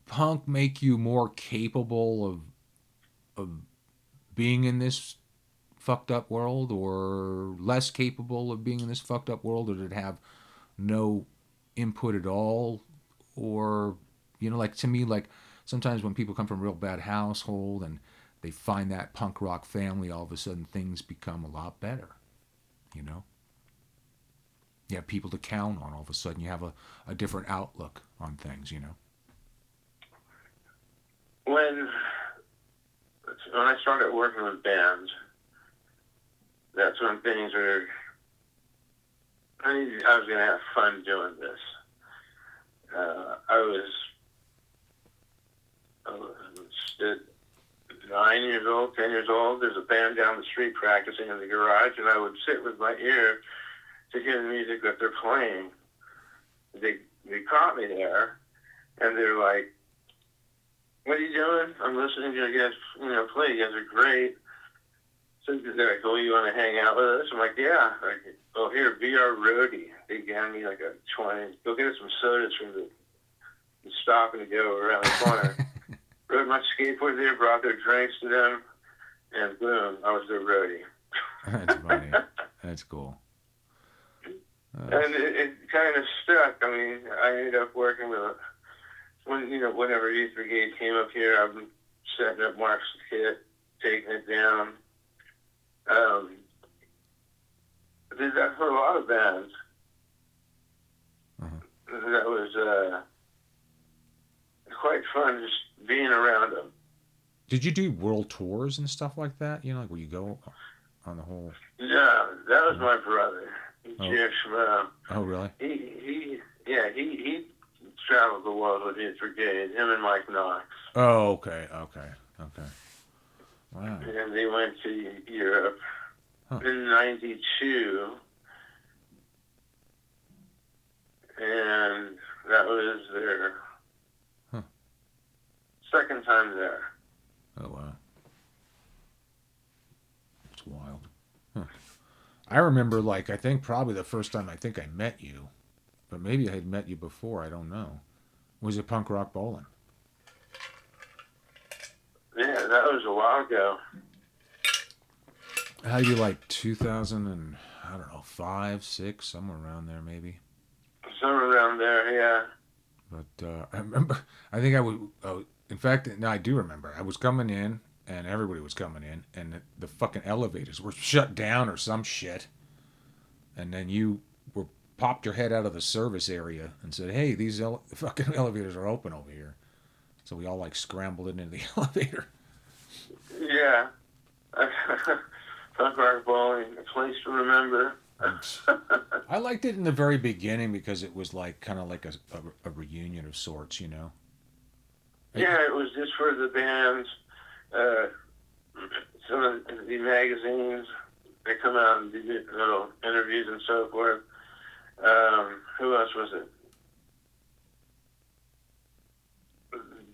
punk make you more capable of being in this fucked up world, or less capable of being in this fucked up world, or did it have no input at all? Or, like to me, like sometimes when people come from a real bad household and they find that punk rock family, all of a sudden things become a lot better. You know, you have people to count on. All of a sudden, you have a different outlook on things. when when I started working with bands, that's when things were. I was gonna have fun doing this. I was 9 years old, 10 years old. There's a band down the street practicing in the garage, and I would sit with my ear to hear the music that they're playing. They caught me there, and they're like, "What are you doing?" "I'm listening to you guys, play. You guys are great." So they're like, "Oh, you want to hang out with us?" I'm like, "Yeah." Like, "Oh, here, be our roadie." They gave me like a 20. Go get us some sodas from the stop and go around the corner. Rode my skateboard there, brought their drinks to them, and boom, I was their roadie. That's funny. That's cool. And it kind of stuck. I mean, I ended up working with whenever Youth Brigade came up here, I'm setting up Mark's kit, taking it down. I did that for a lot of bands. That was quite fun, just being around them. Did you do world tours and stuff like that? You know, like where you go on the whole. Yeah, that was my brother, Jeff. Oh, really? He traveled the world with Youth Brigade. Him and Mike Knox. Oh, okay. Wow. And they went to Europe Huh. in '92, and that was their second time there. Oh, wow. It's wild. Huh. I remember, like, I think probably the first time I think I met you, but maybe I had met you before, I don't know, was at Punk Rock Bowling. Yeah, that was a while ago. How do you like 2000 and, I don't know, 5, 6, somewhere around there maybe? Somewhere around there, yeah. But I remember, I think I would, in fact, no, I do remember. I was coming in, and everybody was coming in, and the fucking elevators were shut down or some shit. And then you were popped your head out of the service area and said, "Hey, these fucking elevators are open over here." So we all like scrambled into the elevator. Yeah. Punk Rock Bowling, a place to remember. I liked it in the very beginning because it was like kind of like a reunion of sorts, you know. Yeah, it was just for the bands. Some of the magazines, they come out and do little interviews and so forth. Who else was it?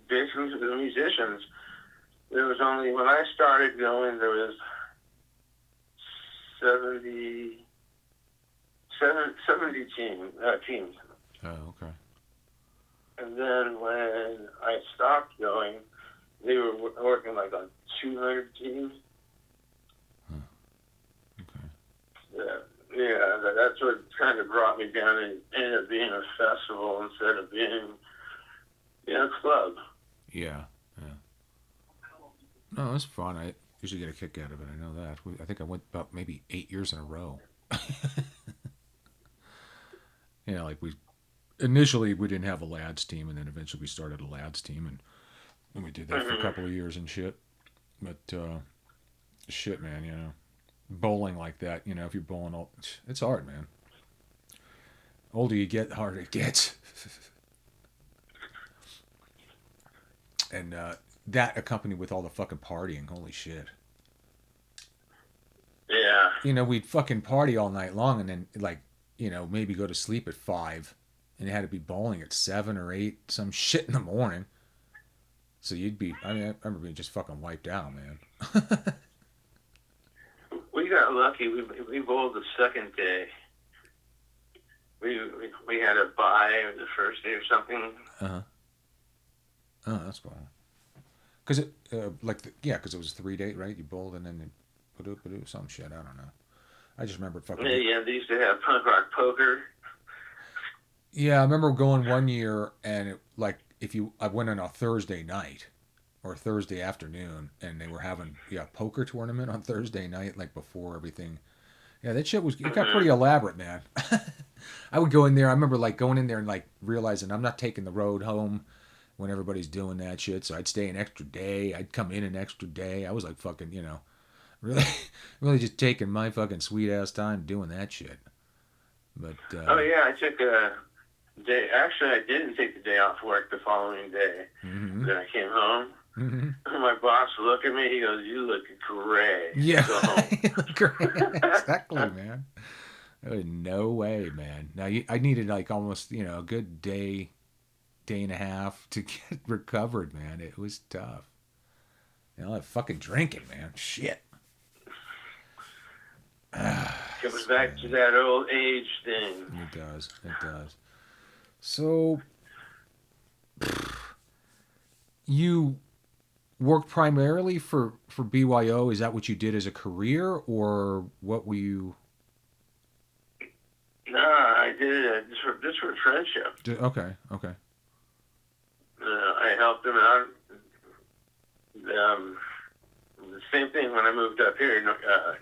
Basically, the musicians. There was only, when I started going, there was 70 teams. Oh, okay. And then when I stopped going, they were working like on 200 teams. Okay. That's what kind of brought me down and ended up being a festival instead of being, a club. Yeah. No, it's fun. I usually get a kick out of it. I know that. I think I went about maybe 8 years in a row. Like initially we didn't have a lads team, and then eventually we started a lads team, and we did that for a couple of years and shit. But shit, man, bowling like that, if you're bowling all, it's hard, man. Older you get, the harder it gets. And that accompanied with all the fucking partying, holy shit. Yeah. We'd fucking party all night long, and then like, maybe go to sleep at 5, and it had to be bowling at 7 or 8, some shit in the morning. So you'd be, I remember being just fucking wiped out, man. We got lucky. We bowled the second day. We had a bye the first day or something. Oh, that's cool. Because it, because it was 3 day, right? You bowled and then they put some shit. I don't know. I just remember fucking. Yeah, they used to have punk rock poker. Yeah, I remember going one year, and I went on a Thursday night or Thursday afternoon, and they were having poker tournament on Thursday night, like before everything. Yeah, that shit it got pretty elaborate, man. I would go in there. I remember like going in there and like realizing I'm not taking the road home when everybody's doing that shit. So I'd stay an extra day. I'd come in an extra day. I was like fucking, really, really just taking my fucking sweet ass time doing that shit. But oh yeah, I took a day. Actually, I didn't take the day off work the following day. Mm-hmm. Then I came home. Mm-hmm. My boss looked at me. He goes, "You look gray." Yeah, great. Exactly, man. No way, man. Now I needed like almost a good day and a half to get recovered, man. It was tough. That fucking drinking, man. Shit. It was back to that old age thing. It does. So, you work primarily for BYO? Is that what you did as a career, or what were you? No, I did it just for friendship. Okay, okay. I helped him out. The same thing when I moved up here in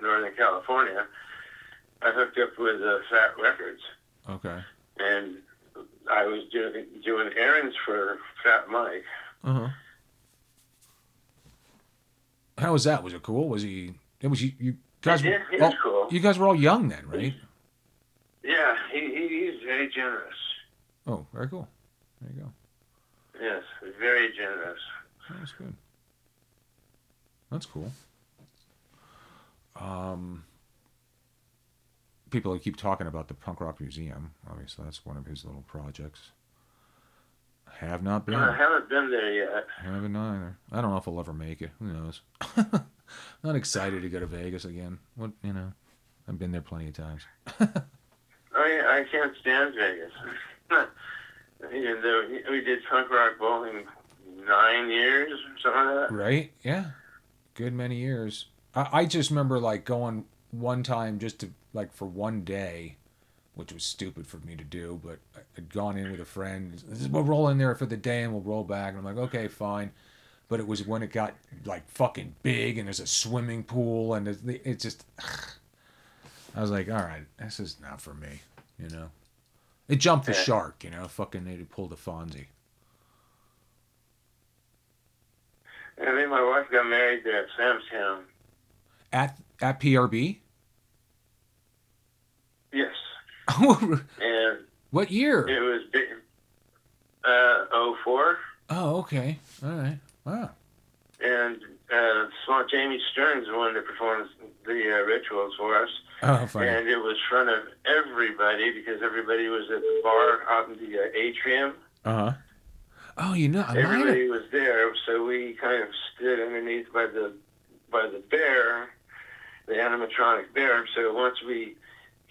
Northern California. I hooked up with Fat Records, Okay. and I was doing errands for Fat Mike. Uh-huh. How was that? Was it cool? Was he? It was you guys. Yeah, he was cool. You guys were all young then, right? Yeah, he's very generous. Oh, very cool. There you go. Yes, very generous. That's good. That's cool. People keep talking about the Punk Rock Museum. Obviously, that's one of his little projects. Have not been. I haven't been there yet. Haven't either. I don't know if I'll ever make it. Who knows? Not excited to go to Vegas again. What I've been there plenty of times. I can't stand Vegas. Even though we did punk rock bowling 9 years or something like that. Right? Yeah. Good many years. I just remember like going one time just to like for one day, which was stupid for me to do, but I'd gone in with a friend. We'll roll in there for the day and we'll roll back. And I'm like, okay, fine. But it was when it got like fucking big and there's a swimming pool and it just, I was like, all right, this is not for me, you know. It jumped the shark, you know. Fucking they pulled a Fonzie. And then my wife got married there at Sam's Town. At PRB? Yes. And what year? it was 04. Oh, okay. All right. Wow. And small Jamie Stern's the one that performed the rituals for us. Oh, funny. And it was in front of everybody because everybody was at the bar out in the atrium. Uh-huh. Oh, everybody was there, so we kind of stood underneath by the bear, the animatronic bear. So once we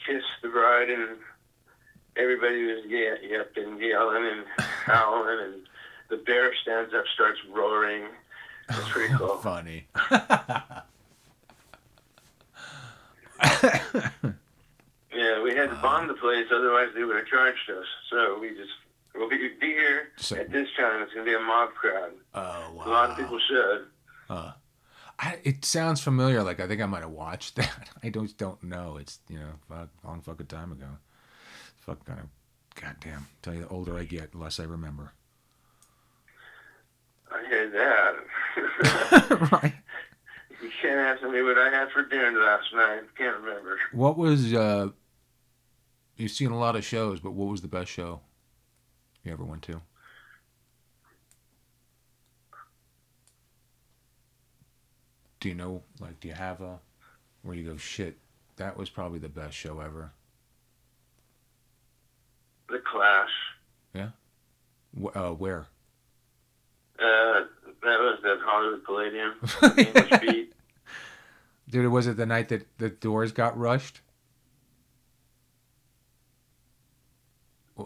kissed the bride, and everybody was and yelling and howling, and the bear stands up, starts roaring. It's pretty cool. Funny. Yeah, we had to bomb the place, otherwise they would have charged us. So we'll be here at this time. It's going to be a mob crowd. Oh, wow. A lot of people should. It sounds familiar. Like, I think I might have watched that. I don't know. It's, a long fucking time ago. Fucking kind of, goddamn. Tell you, the older I get, the less I remember. I heard that. Right. You can't ask me what I had for dinner last night. Can't remember. What was, you've seen a lot of shows, but what was the best show you ever went to? Do you know, like, do you have where you go, shit, that was probably the best show ever? The Clash. Yeah? Where? That was the Hollywood Palladium. English Beat. Dude, was it the night that the doors got rushed?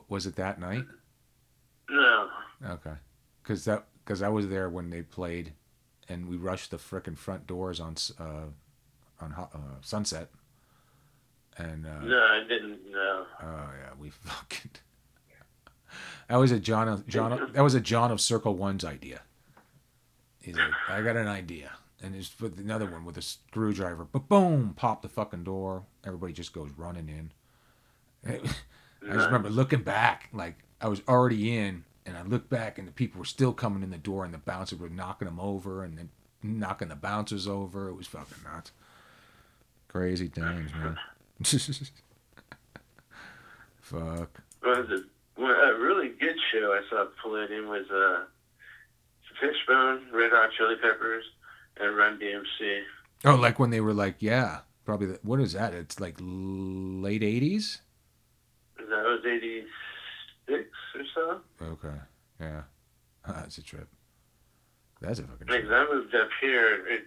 Was it that night? No. Okay. Because I was there when they played, and we rushed the frickin' front doors on Sunset. And no, I didn't. No. Oh yeah, we fucking. That was a John of Circle One's idea. He's like, I got an idea, and it's with another one with a screwdriver. But boom, pop the fucking door. Everybody just goes running in. I just remember looking back, like I was already in, and I looked back, and the people were still coming in the door, and the bouncers were knocking them over, and then knocking the bouncers over. It was fucking nuts. Crazy times, man. Fuck. A really good show I saw at the Palladium was Fishbone, Red Hot Chili Peppers, and Run DMC. Oh, like when they were like, yeah, probably. What is that? It's like late 80s? That was 86 or so. Okay, yeah. That's a trip. That's a fucking trip. I moved up here.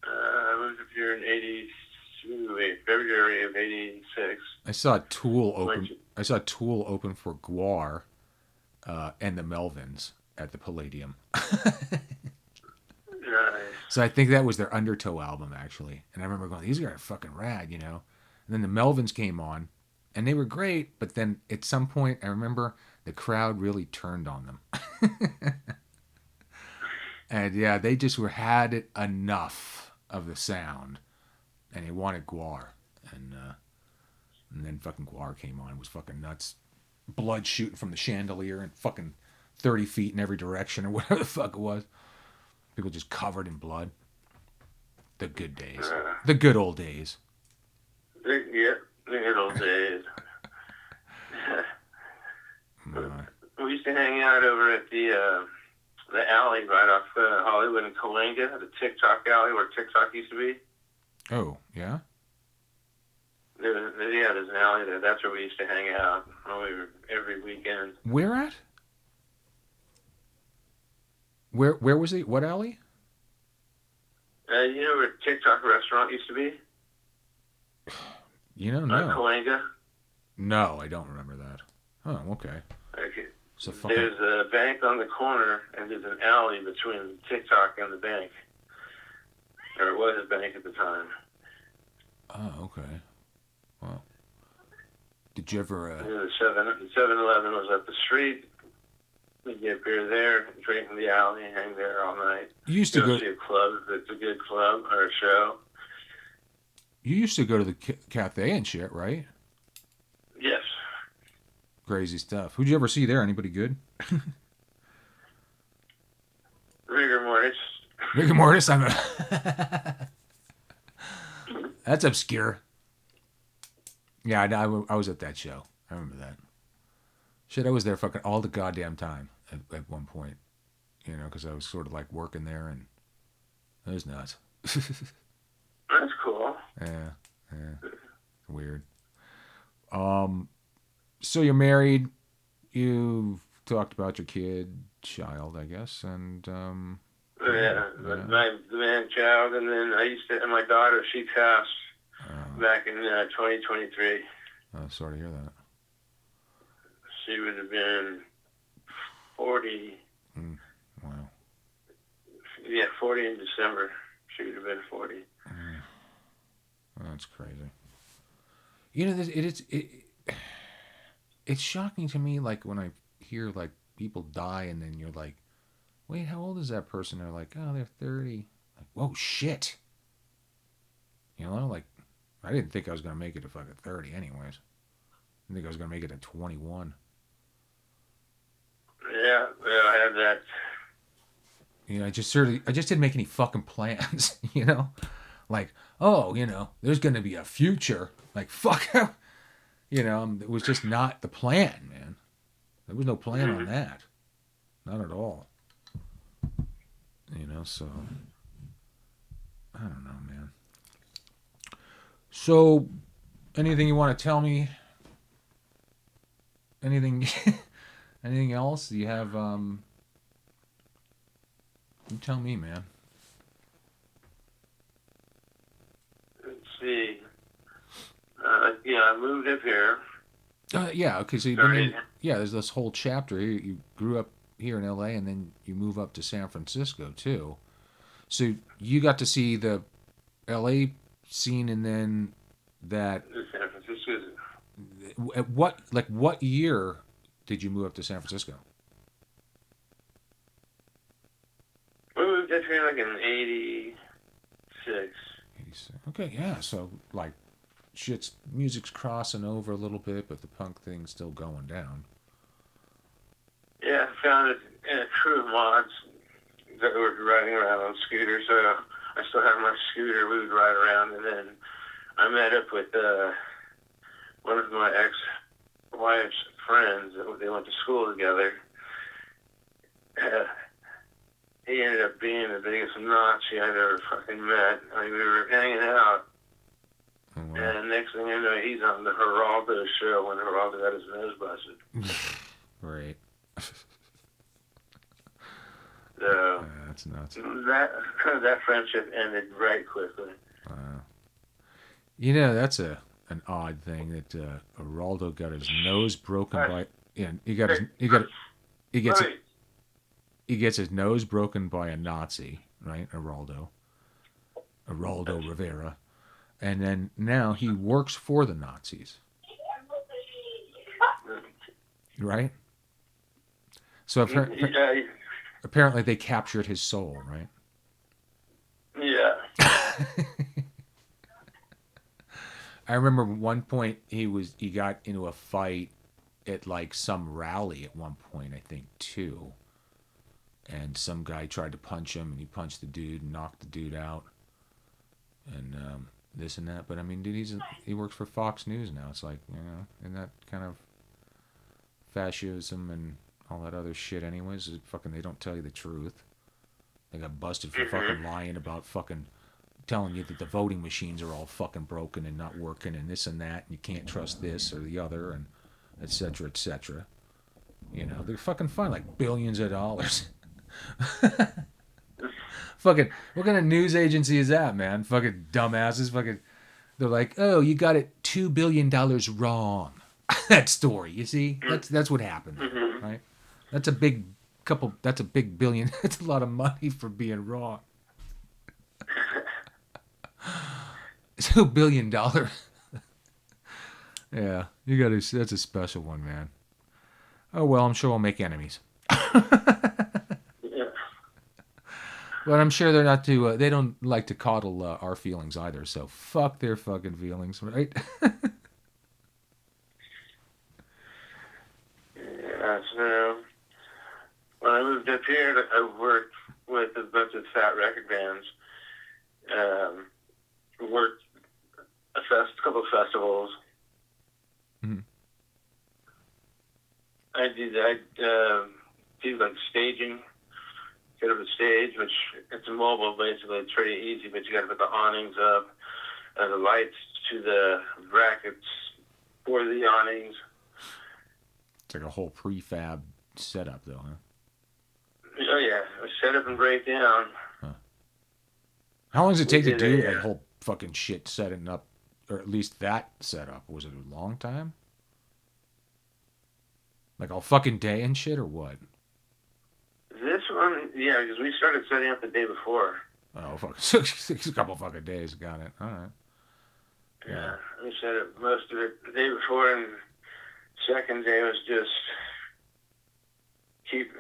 I moved up here in 82, February of 86. I saw Tool open for Guar and the Melvins at the Palladium. Nice. So I think that was their Undertow album, actually. And I remember going, these guys are fucking rad, you know? And then the Melvins came on, and they were great. But then at some point, I remember the crowd really turned on them, and yeah, they just were had it enough of the sound, and they wanted Guar, and uh, and then fucking Guar came on. It was fucking nuts, blood shooting from the chandelier and fucking 30 feet in every direction or whatever the fuck it was. People just covered in blood. The good days. The good old days. Yeah, the good old days. We used to hang out over at the alley right off Hollywood and Cahuenga, the TikTok alley where TikTok used to be. Oh, yeah? There's an alley there. That's where we used to hang out every weekend. Where at? Where was it? What alley? You know where TikTok restaurant used to be? You know, no. Cahuenga? No, I don't remember that. Oh, okay. Okay. So fucking... There's a bank on the corner, and there's an alley between TikTok and the bank. Or it was a bank at the time. Oh, okay. Well, did you ever... The 7-Eleven was up the street. We'd get beer there, drink in the alley, hang there all night. You used to go see a club if it's a good club or a show. You used to go to the cafe and shit, right? Yes. Crazy stuff. Who'd you ever see there? Anybody good? Rigor mortis. Rigor mortis? That's obscure. Yeah, I was at that show. I remember that. Shit, I was there fucking all the goddamn time at one point. You know, because I was sort of like working there, and it was nuts. That's cool. Yeah. Weird. So you're married. You've talked about your child, I guess, and the man child, and then and my daughter, she passed back in 2023. Oh, sorry to hear that. She would have been 40. Wow. Yeah, 40 in December. She would have been 40. Oh, that's crazy. You know, it's shocking to me, like, when I hear, like, people die and then you're like, wait, how old is that person? They're like, oh, they're 30. Like, whoa, shit. You know, like, I didn't think I was going to make it to fucking 30 anyways. I didn't think I was going to make it at 21. Yeah, well, I had that. You know, I just didn't make any fucking plans, you know? Like, oh, you know, there's going to be a future. Like, fuck. You know, it was just not the plan, man. There was no plan on that. Not at all. You know, so I don't know, man. So, anything you want to tell me? Anything anything else? Do you have you tell me, man. Let's see. I moved up here. Yeah, okay, so there's this whole chapter here. You grew up here in LA and then you move up to San Francisco too. So you got to see the LA scene, and then that San Francisco. At what year did you move up to San Francisco? We moved up here like in 86. 86. Okay, yeah, so like music's crossing over a little bit, but the punk thing's still going down. Yeah, I found it in a crew of mods that were riding around on scooters. So I still have my scooter. We would ride around, and then I met up with one of my ex-wife's friends. They went to school together. He ended up being the biggest Nazi I've ever fucking met. I mean, we were hanging out. Oh, wow. And next thing you know, he's on the Geraldo show when Geraldo got his nose busted. Right. So that's nuts. That friendship ended right quickly. You know, that's an odd thing that Geraldo got his nose broken by. Yeah, he gets his nose broken by a Nazi, right? Geraldo Rivera. And then now he works for the Nazis. right? So Yeah, apparently they captured his soul, right? yeah. I remember one point he got into a fight at like some rally at one point, I think too, and some guy tried to punch him, and he punched the dude and knocked the dude out, and this and that. But I mean, dude, he works for Fox News now. It's like, and that kind of fascism and all that other shit. Anyways, fucking they don't tell you the truth. They got busted for Hmm. fucking lying about fucking telling you that the voting machines are all fucking broken and not working and this and that, and you can't trust this or the other, and etc. etc. They're fucking fine like billions of dollars. Fucking, what kind of news agency is that, man? Fucking dumbasses. Fucking, they're like, oh, you got it $2 billion wrong. That story, you see, that's what happened there, Hmm. right? That's a big couple. That's a big billion. That's a lot of money for being wrong. $2 billion. Yeah, you got to. That's a special one, man. Oh well, I'm sure we'll make enemies. Yeah. But I'm sure they're not too. They don't like to coddle our feelings either. So fuck their fucking feelings, right? Yeah. So when I moved up here, I worked with a bunch of fat record bands. Um, worked a couple of festivals. Mhm. I do like staging. Get up a stage, which it's mobile basically. It's pretty easy, but you got to put the awnings up and the lights to the brackets for the awnings. It's like a whole prefab setup, though, huh? Oh yeah, set up and break down. Huh. How long does it We take to did do a that whole fucking shit setting up, or at least that setup? Was it a long time? Like a fucking day and shit, or what? this one, yeah, because we started setting up the day before. Oh, fuck. A couple fucking days. Got it. All right. Yeah. Yeah, we set up most of it the day before, and second day was just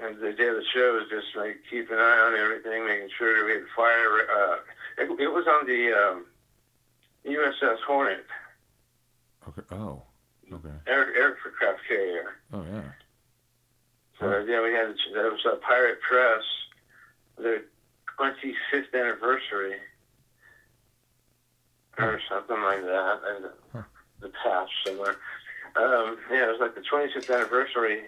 and the day of the show was just like keep an eye on everything, making sure that we had fire. It was on the USS Hornet, Okay. Oh. Okay. aircraft carrier. Oh yeah. So yeah, we had that was a Pirate Press, their 25th anniversary or something like that, and Huh. the patch somewhere. Yeah, it was like the 25th anniversary,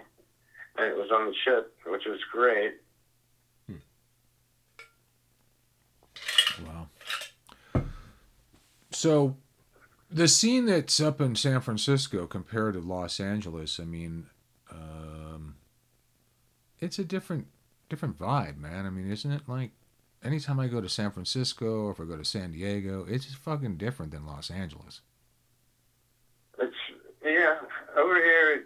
and it was on the ship, which was great. Wow. So the scene that's up in San Francisco compared to Los Angeles, I mean, it's a different vibe, man. I mean, isn't it like anytime I go to San Francisco or if I go to San Diego, it's just fucking different than Los Angeles. It's yeah, over here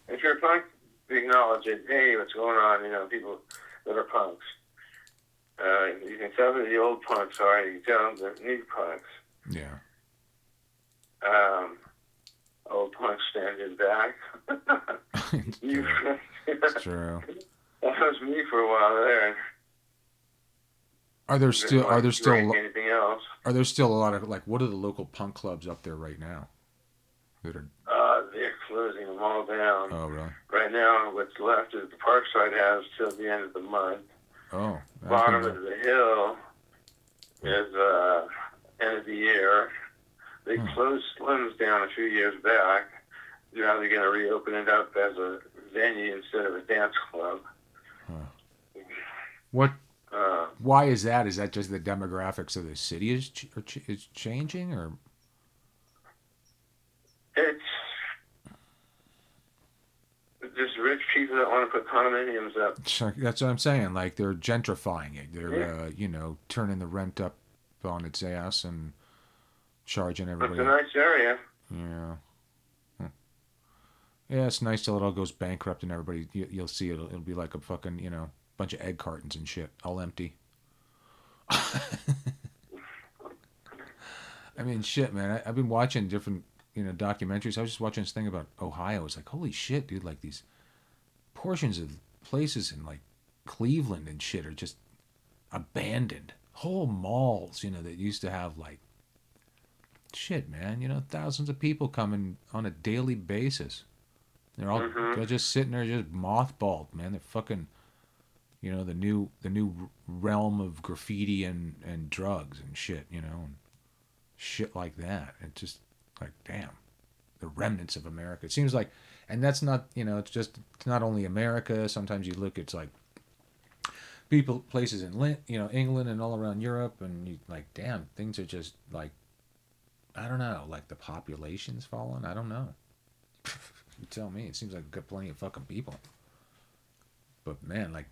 if you're a punk, you acknowledge it. Hey, what's going on? People that are punks. You can tell who the old punks are. You can tell them the new punks. Yeah. Old punks standing back. You, It's true. that was me for a while there. Are there Didn't still are want there to drink still anything else. are there still a lot of like what are the local punk clubs up there right now? That are They're closing them all down. oh really? Right now, what's left is the Parkside has till the end of the month. Oh, Bottom of the hill is end of the year. They closed Slim's down a few years back. Now they're going to reopen it up as a venue instead of a dance club. What? Uh, Why is that? Is that just the demographics of the city is changing, or it's just rich people that want to put condominiums up. that's what I'm saying? Like they're gentrifying it. They're Yeah. turning the rent up on its ass and charging It's everybody. a nice area. Yeah. Yeah, it's nice till it all goes bankrupt and everybody you'll see it'll be like a fucking bunch of egg cartons and shit all empty. I mean, shit, man. I've been watching different documentaries. I was just watching this thing about Ohio. It's like, holy shit, dude! Like these portions of places in like Cleveland and shit are just abandoned. Whole malls, that used to have like shit, man. Thousands of people coming on a daily basis. Mm-hmm. They're just sitting there, just mothballed, man. They're fucking, the new realm of graffiti and drugs and shit, and shit like that. It just like, damn, the remnants of America. It seems like, and that's not, it's not only America. Sometimes you look, it's like places in England and all around Europe, and you like, damn, things are just like, I don't know, like the population's fallen. I don't know. You tell me. It seems like we've got plenty of fucking people. But man, like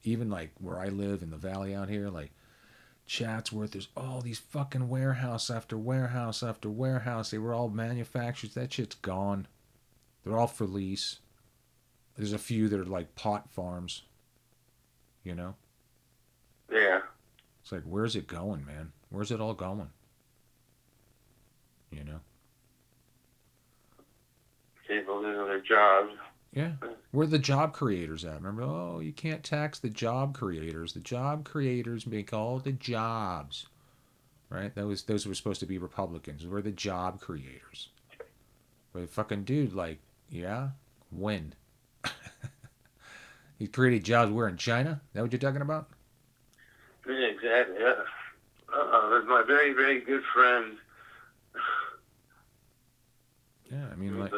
even like where I live in the valley out here, like Chatsworth, there's all these fucking warehouse after warehouse after warehouse. They were all manufacturers. That shit's gone. They're all for lease. There's a few that are like pot farms. You know? Yeah. It's like, where's it going, man? Where's it all going? You know? People losing their jobs. Yeah. Where are the job creators at? Remember, oh, you can't tax the job creators. The job creators make all the jobs. Right? Those were supposed to be Republicans. We're the job creators. But fucking dude, like, yeah? When? He created jobs where in China? Is that what you're talking about? Yeah, exactly. Yeah. There's my very, very good friend. Yeah, I mean, like,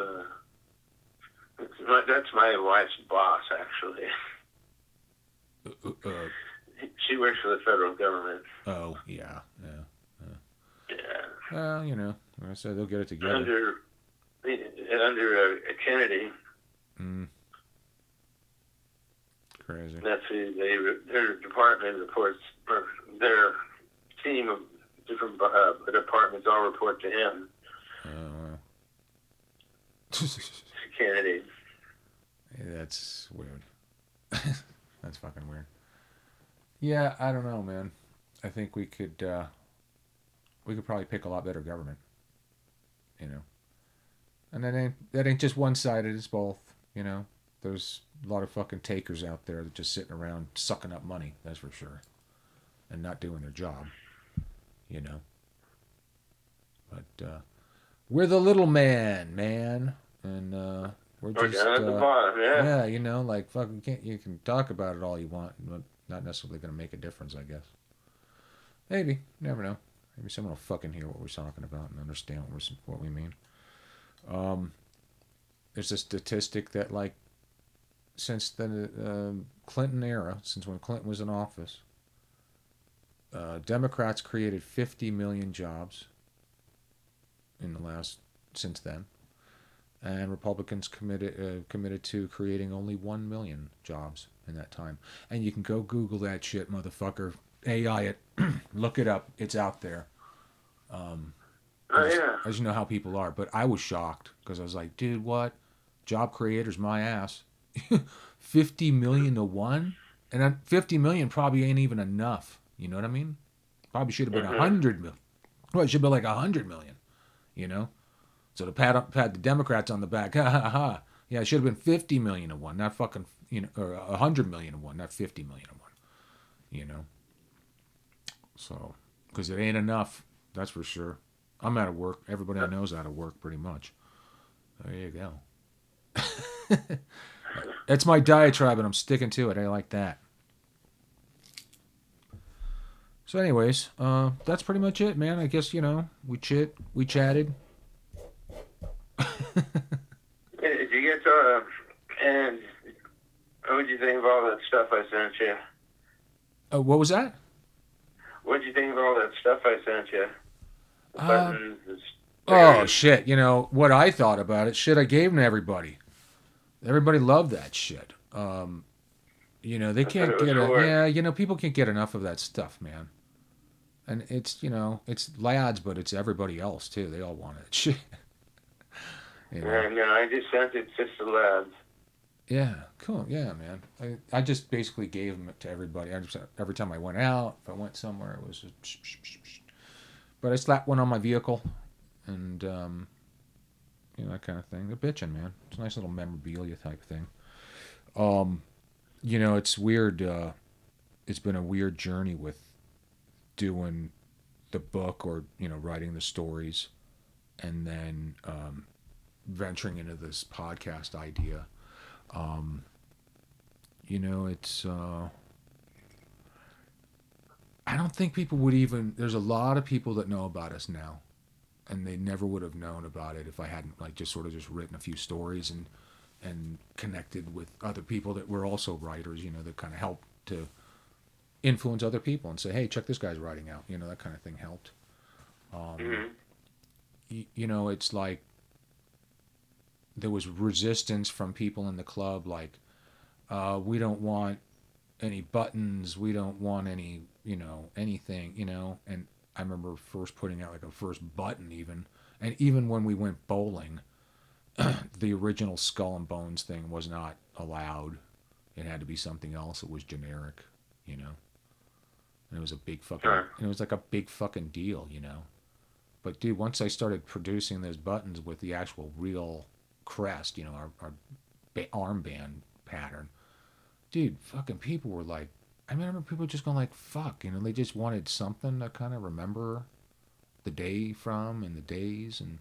That's my wife's boss, actually. She works for the federal government. oh, yeah, yeah. Yeah. Well, like I said, they'll get it together. Under Kennedy. Mm. Crazy. That's who their department reports, or their team of different departments all report to him. Oh, well. Kennedy. That's weird. That's fucking weird. Yeah, I don't know, man. I think we could probably pick a lot better government. And that ain't just one sided. It's both. There's a lot of fucking takers out there that just sitting around sucking up money. That's for sure, and not doing their job. But we're the little man, and we're just down at the bottom, yeah. yeah, like fucking you can talk about it all you want, but not necessarily gonna make a difference, I guess. Maybe, you never know. Maybe someone will fucking hear what we're talking about and understand what we mean. There's a statistic that like since the Clinton era, since when Clinton was in office, Democrats created 50 million jobs in the last since then, and Republicans committed to creating only 1 million jobs in that time. And you can go Google that shit, motherfucker. AI it, look it up. It's out there. Yeah. As you know how people are. But I was shocked because I was like, dude, what? Job creators, my ass. 50 million to one? And 50 million probably ain't even enough. You know what I mean? Probably should have been 100 million. Well, it should be like 100 million. So to pat the Democrats on the back, ha ha ha. Yeah, it should have been 50 million to one, not fucking, or 100 million to one, not 50 million to one. So, because it ain't enough, that's for sure. I'm out of work. Everybody I know is out of work, pretty much. There you go. That's my diatribe, and I'm sticking to it. I like that. So, anyways, that's pretty much it, man. I guess we chatted. Did you get and what did you think of all that stuff I sent you? What was that? What did you think of all that stuff I sent you? The buttons, oh shit! What I thought about it. Shit, I gave them to everybody. Everybody loved that shit. They can't get it. Yeah, people can't get enough of that stuff, man. And it's it's lads, but it's everybody else too. They all want it. Shit. No, I just sent it just to lads. Yeah, cool. Yeah, man. I just basically gave them to everybody. Every time I went out, if I went somewhere, it was. But I slapped one on my vehicle, and that kind of thing. They're bitching, man. It's a nice little memorabilia type thing. Um, it's weird. It's been a weird journey with doing the book or writing the stories, and then venturing into this podcast idea. Um, it's I don't think people would even. There's a lot of people that know about us now, and they never would have known about it if I hadn't like just sort of just written a few stories and connected with other people that were also writers. That kind of helped to influence other people and say, hey, check this guy's writing out. That kind of thing helped. Um, Mm-hmm. it's like there was resistance from people in the club, like we don't want any buttons, we don't want any, anything, and I remember first putting out like a first button even, and even when we went bowling, the original skull and bones thing was not allowed. It had to be something else that was generic, you know. And it was a big fucking, Sure. it was like a big fucking deal. But dude, once I started producing those buttons with the actual real crest, our armband pattern, dude, fucking people were like, I remember people just going like, fuck, they just wanted something to kind of remember the day from and the days and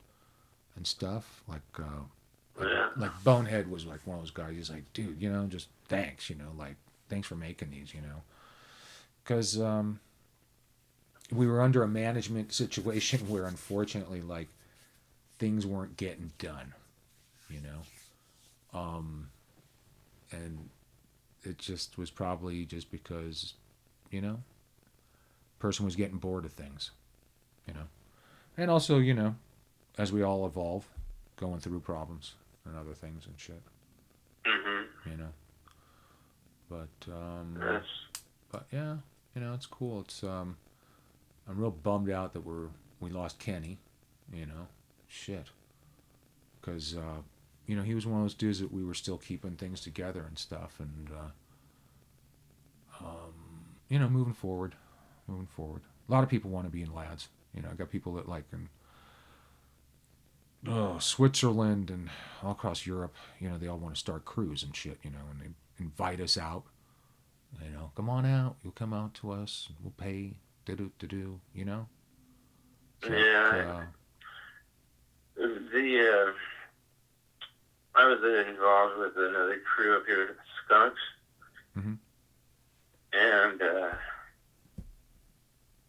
stuff. Like, Yeah. like Bonehead was like one of those guys. He's like, dude, just thanks, like thanks for making these, because we were under a management situation where unfortunately, like, things weren't getting done, you know, and it just was probably just because, you know, person was getting bored of things, you know, and also, as we all evolve, going through problems and other things and shit, Mm-hmm. you know, but Yes. but yeah, it's cool. I'm real bummed out that we lost Kenny, you know, shit, because he was one of those dudes that we were still keeping things together and stuff, and moving forward, moving forward. A lot of people want to be in lads. I got people that like in Switzerland and all across Europe. They all want to start crews and shit. And they invite us out. Come on out. You'll come out to us. We'll pay. Do do do do. It's like Yeah. I was involved with another crew up here, Skunks, mm-hmm. and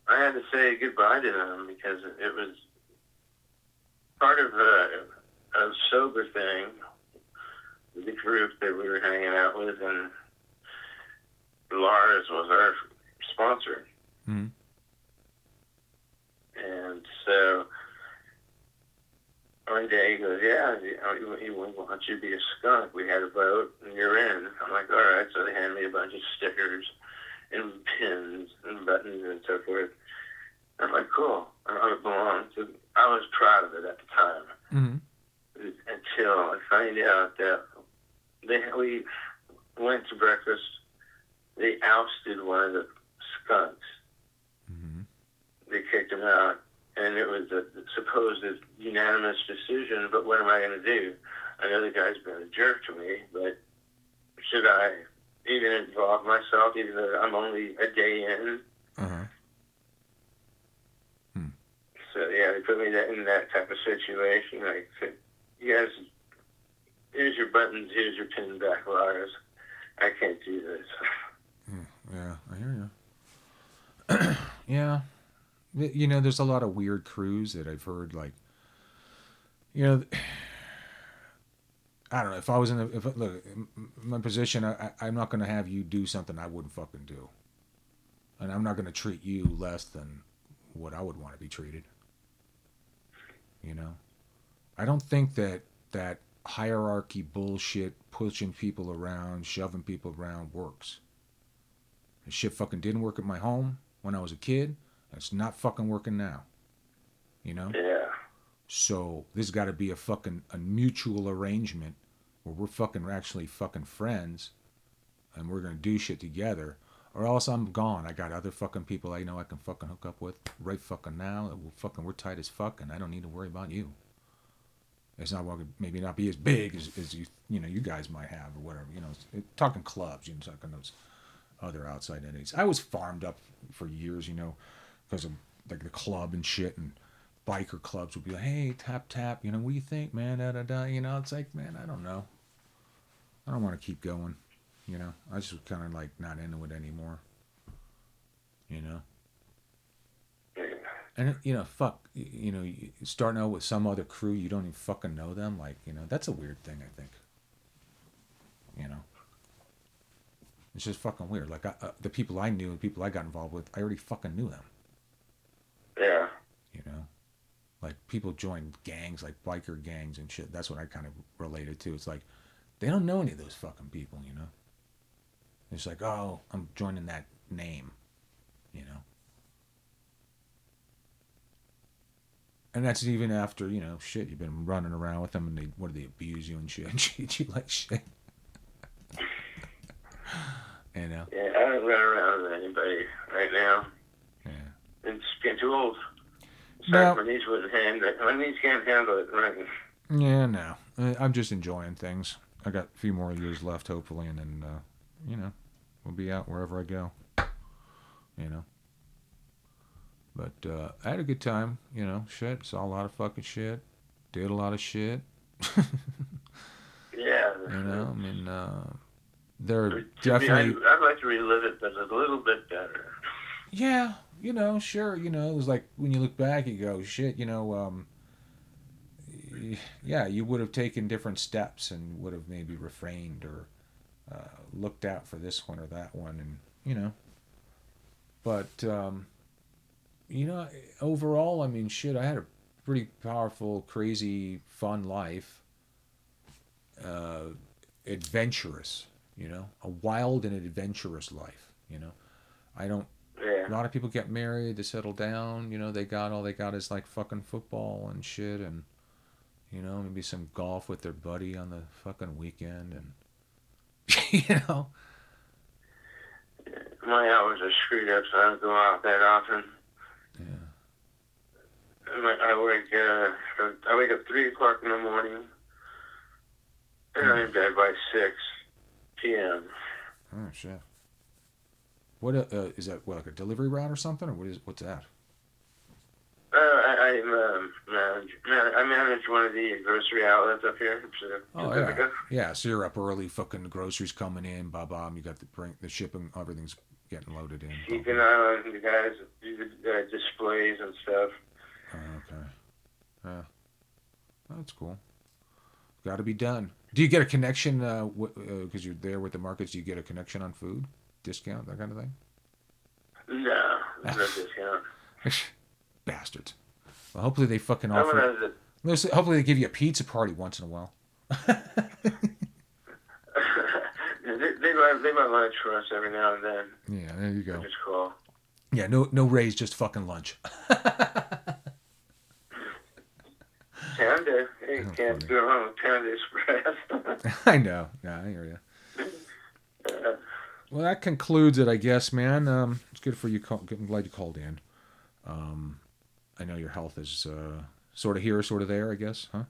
I had to say goodbye to them because it was part of a sober thing. The group that we were hanging out with, and Lars was our sponsor. Mm-hmm. And so one day he goes, yeah, he wants you to be a skunk. We had a vote, and you're in. I'm like, all right. So they handed me a bunch of stickers and pins and buttons and so forth. I'm like, cool. I belong. So I was proud of it at the time. Mm-hmm. Until I find out that we went to breakfast. They ousted one of the skunks. Mm-hmm. They kicked him out, and it was a supposed unanimous decision. But what am I going to do? I know the guy's been a jerk to me, but should I even involve myself, even though I'm only a day in? Uh-huh. So yeah, they put me in that type of situation. Like, you guys, here's your buttons, here's your pin back wires. I can't do this. Yeah, I hear you. Yeah. There's a lot of weird crews that I've heard, like, I don't know. If I was look, in my position, I'm not going to have you do something I wouldn't fucking do. And I'm not going to treat you less than what I would want to be treated. I don't think that hierarchy bullshit, pushing people around, shoving people around works. This shit fucking didn't work at my home when I was a kid. It's not fucking working now. Yeah. So there's got to be a mutual arrangement where we're fucking actually fucking friends, and we're gonna do shit together, or else I'm gone. I got other fucking people I know I can fucking hook up with right fucking now. We're tight as fuck, and I don't need to worry about you. It's not maybe not be as big as you guys might have or whatever. Talking clubs, talking those other outside entities. I was farmed up for years, because of like the club and shit, and biker clubs would be like, hey, tap tap, what do you think, man? Da da da. It's like, man, I don't know. I don't want to keep going. I just kind of like not into it anymore. You know. And fuck, starting out with some other crew, you don't even fucking know them. Like, that's a weird thing. I think. It's just fucking weird. Like the people I knew, the people I got involved with, I already fucking knew them. Yeah. Like people join gangs, like biker gangs and shit. That's what I kind of related to. It's like they don't know any of those fucking people. It's like, oh, I'm joining that name. And that's even after, shit, you've been running around with them and they abuse you and shit and treat you like shit. Yeah, I don't run around with anybody right now. Yeah. It's getting too old. No. My knees can't handle it, right? Yeah, no. I'm just enjoying things. I got a few more years left, hopefully, and then, we'll be out wherever I go. But I had a good time, shit. Saw a lot of fucking shit. Did a lot of shit. Yeah. I mean, they're definitely... I'd like to relive it, but a little bit better. Yeah, sure. It was like when you look back, you go, shit, yeah, you would have taken different steps and would have maybe refrained or looked out for this one or that one, and but overall, I mean, shit, I had a pretty powerful, crazy, fun life, adventurous, a wild and adventurous life. I don't. Yeah. A lot of people get married, they settle down, they got all they got is like fucking football and shit, and maybe some golf with their buddy on the fucking weekend, and My hours are screwed up, so I don't go out that often. Yeah. I wake up 3 o'clock in the morning, and I'm in bed by 6 p.m. Oh shit. What is that? What, like a delivery route or something, or what's that? I manage one of the grocery outlets up here. Oh yeah, yeah. So you're up early, fucking groceries coming in, you got the shipping, everything's getting loaded in. Keep an eye on the guys that do the displays and stuff. Oh, okay. Yeah, that's cool. Got to be done. Do you get a connection? Because you're there with the markets, do you get a connection on food discount, that kind of thing? No, there's no discount. Bastards. Well, hopefully they fucking offer. Hopefully they give you a pizza party once in a while. They buy lunch for us every now and then. Yeah, there you go. Which is cool. Yeah, no raise, just fucking lunch. Panda. You can't go wrong with Panda Express. I know. Yeah, I hear you. Well, that concludes it, I guess, man. It's good for you. I'm glad you called in. I know your health is sort of here, sort of there, I guess, huh?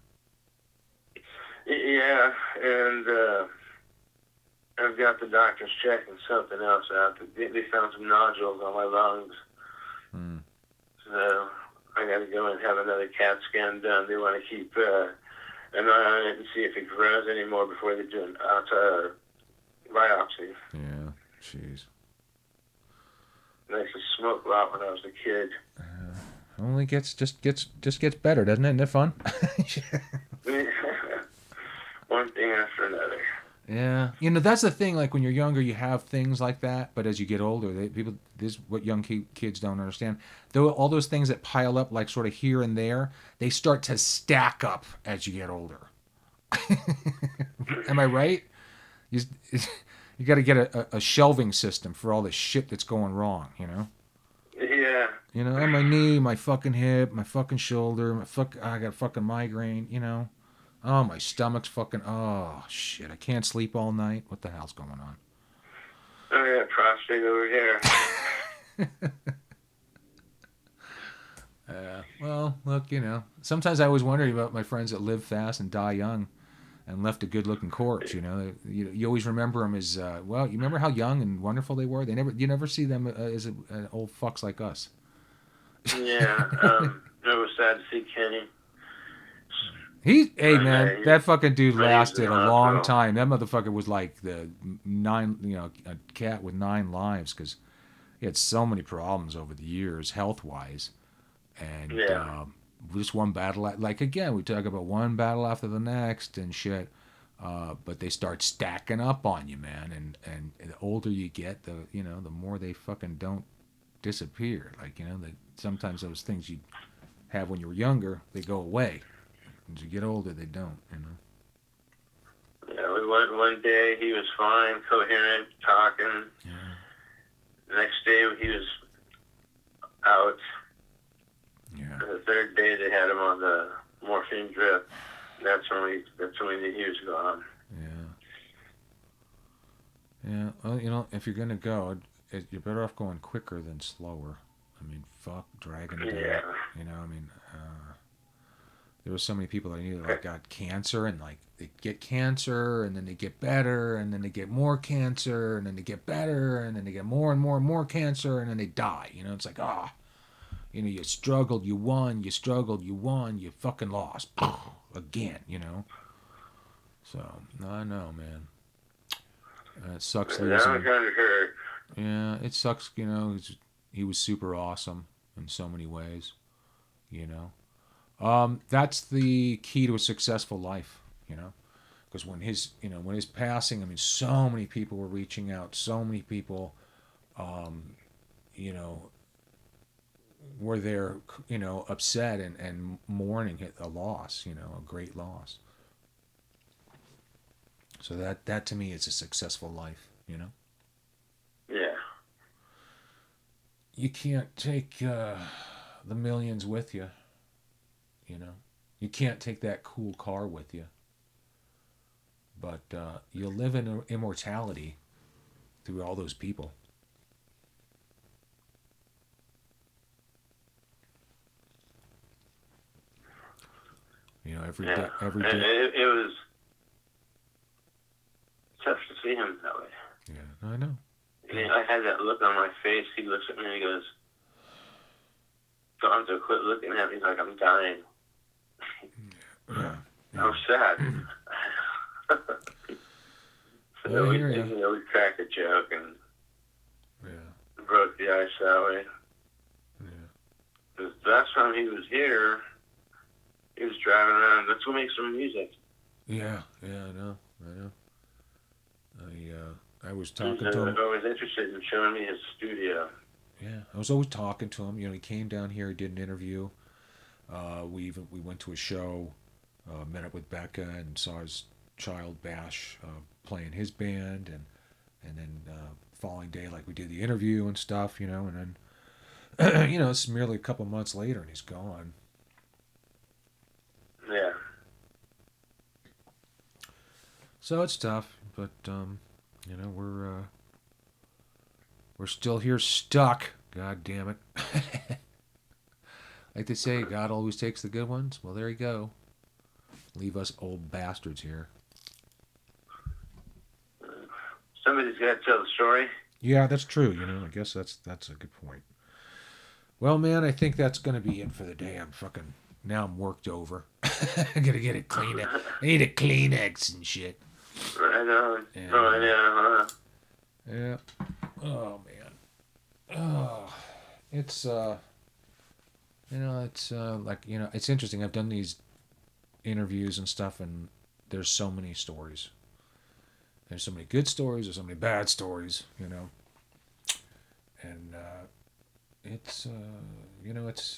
Yeah, and I've got the doctors checking something else out. They found some nodules on my lungs. So I got to go and have another CAT scan done. They want to keep an eye on it and see if it grows anymore before they do an biopsy. Yeah, jeez. I used to smoke a lot when I was a kid. Only gets better, doesn't it? Isn't it fun? One thing after another. Yeah, that's the thing. Like when you're younger, you have things like that, but as you get older, this is what young kids don't understand. Though all those things that pile up, like sort of here and there, they start to stack up as you get older. Am I right? You got to get a shelving system for all the shit that's going wrong. Yeah. My knee, my fucking hip, my fucking shoulder, I got a fucking migraine. Oh, my stomach's fucking... Oh, shit. I can't sleep all night. What the hell's going on? Oh, yeah, prostate over here. Well, look, sometimes I always wonder about my friends that live fast and die young and left a good-looking corpse. You always remember them as well. You remember how young and wonderful they were. You never see them as old fucks like us. Yeah, it was sad to see Kenny. Hey One man, day, that fucking dude when he was in lasted the a long hospital. time. That motherfucker was like the nine, a cat with nine lives because he had so many problems over the years, health wise, and Yeah, just one battle. Like again, we talk about one battle after the next and shit. But they start stacking up on you, man. And the older you get, the more they fucking don't disappear. Like sometimes those things you have when you were younger, they go away. As you get older, they don't. yeah. We went one day. He was fine, coherent, talking. Yeah. The next day he was out. Yeah. And the third day they had him on the morphine drip. That's when we knew he was gone. Yeah. Yeah. Well, if you're gonna go, you're better off going quicker than slower. I mean, fuck, dragging it out. Yeah. I mean, there were so many people that I knew that like got cancer and like they get cancer and then they get better and then they get more cancer and then they get better and then they get more and more and more cancer and then they die. It's like you struggled, you won, you struggled, you won, you fucking lost again. So I know, man. It sucks That was losing. kind of hurt. Yeah, it sucks. He was super awesome in so many ways. You know. That's the key to a successful life, because when his passing, I mean, so many people were reaching out, so many people, um, you know, were there, upset and mourning a loss, a great loss. So that to me is a successful life. Yeah. You can't take the millions with you, you know. You can't take that cool car with you, but you'll live in immortality through all those people. Every Yeah. day, every And day. it was tough to see him that way. Yeah, I know. I had that look on my face. He looks at me and he goes, Gonzo, quit looking at me like I'm dying. Yeah, I yeah, was sad. I So hear you. we cracked a joke and Yeah, broke the ice that way. yeah, 'Cause the last time he was here, he was driving around. Let's go make some music. yeah, yeah. I know, I know. I was He was talking to him. always interested in showing me his studio. Yeah, I was always talking to him. He came down here, he did an interview. We went to a show, met up with Becca, and saw his child Bash playing his band, and then following day, like we did the interview and stuff, and then it's merely a couple months later, and he's gone. Yeah. So it's tough, but we're still here stuck. God damn it! Like they say, God always takes the good ones. Well, there you go. Leave us old bastards here. Somebody's got to tell the story. Yeah, that's true. I guess that's a good point. Well, man, I think that's gonna be it for the day. I'm worked over. I gotta get it cleaned up. I need a Kleenex and shit. Right on. And, Oh, yeah. yeah. Oh man. Oh, it's it's like it's interesting. I've done these interviews and stuff, and there's so many stories. There's so many good stories. There's so many bad stories. And it's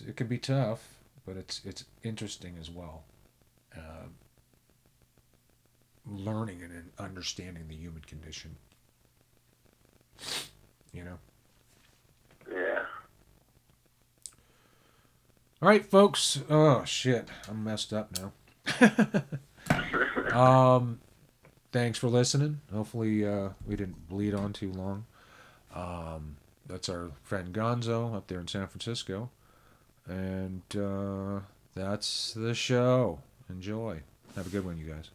it can be tough, but it's interesting as well. Uh, Learning and understanding the human condition. You know. Yeah. All right, folks. Oh shit, I'm messed up now. Thanks for listening. Hopefully, we didn't bleed on too long. That's our friend Gonzo up there in San Francisco. And that's the show. Enjoy. Have a good one, you guys.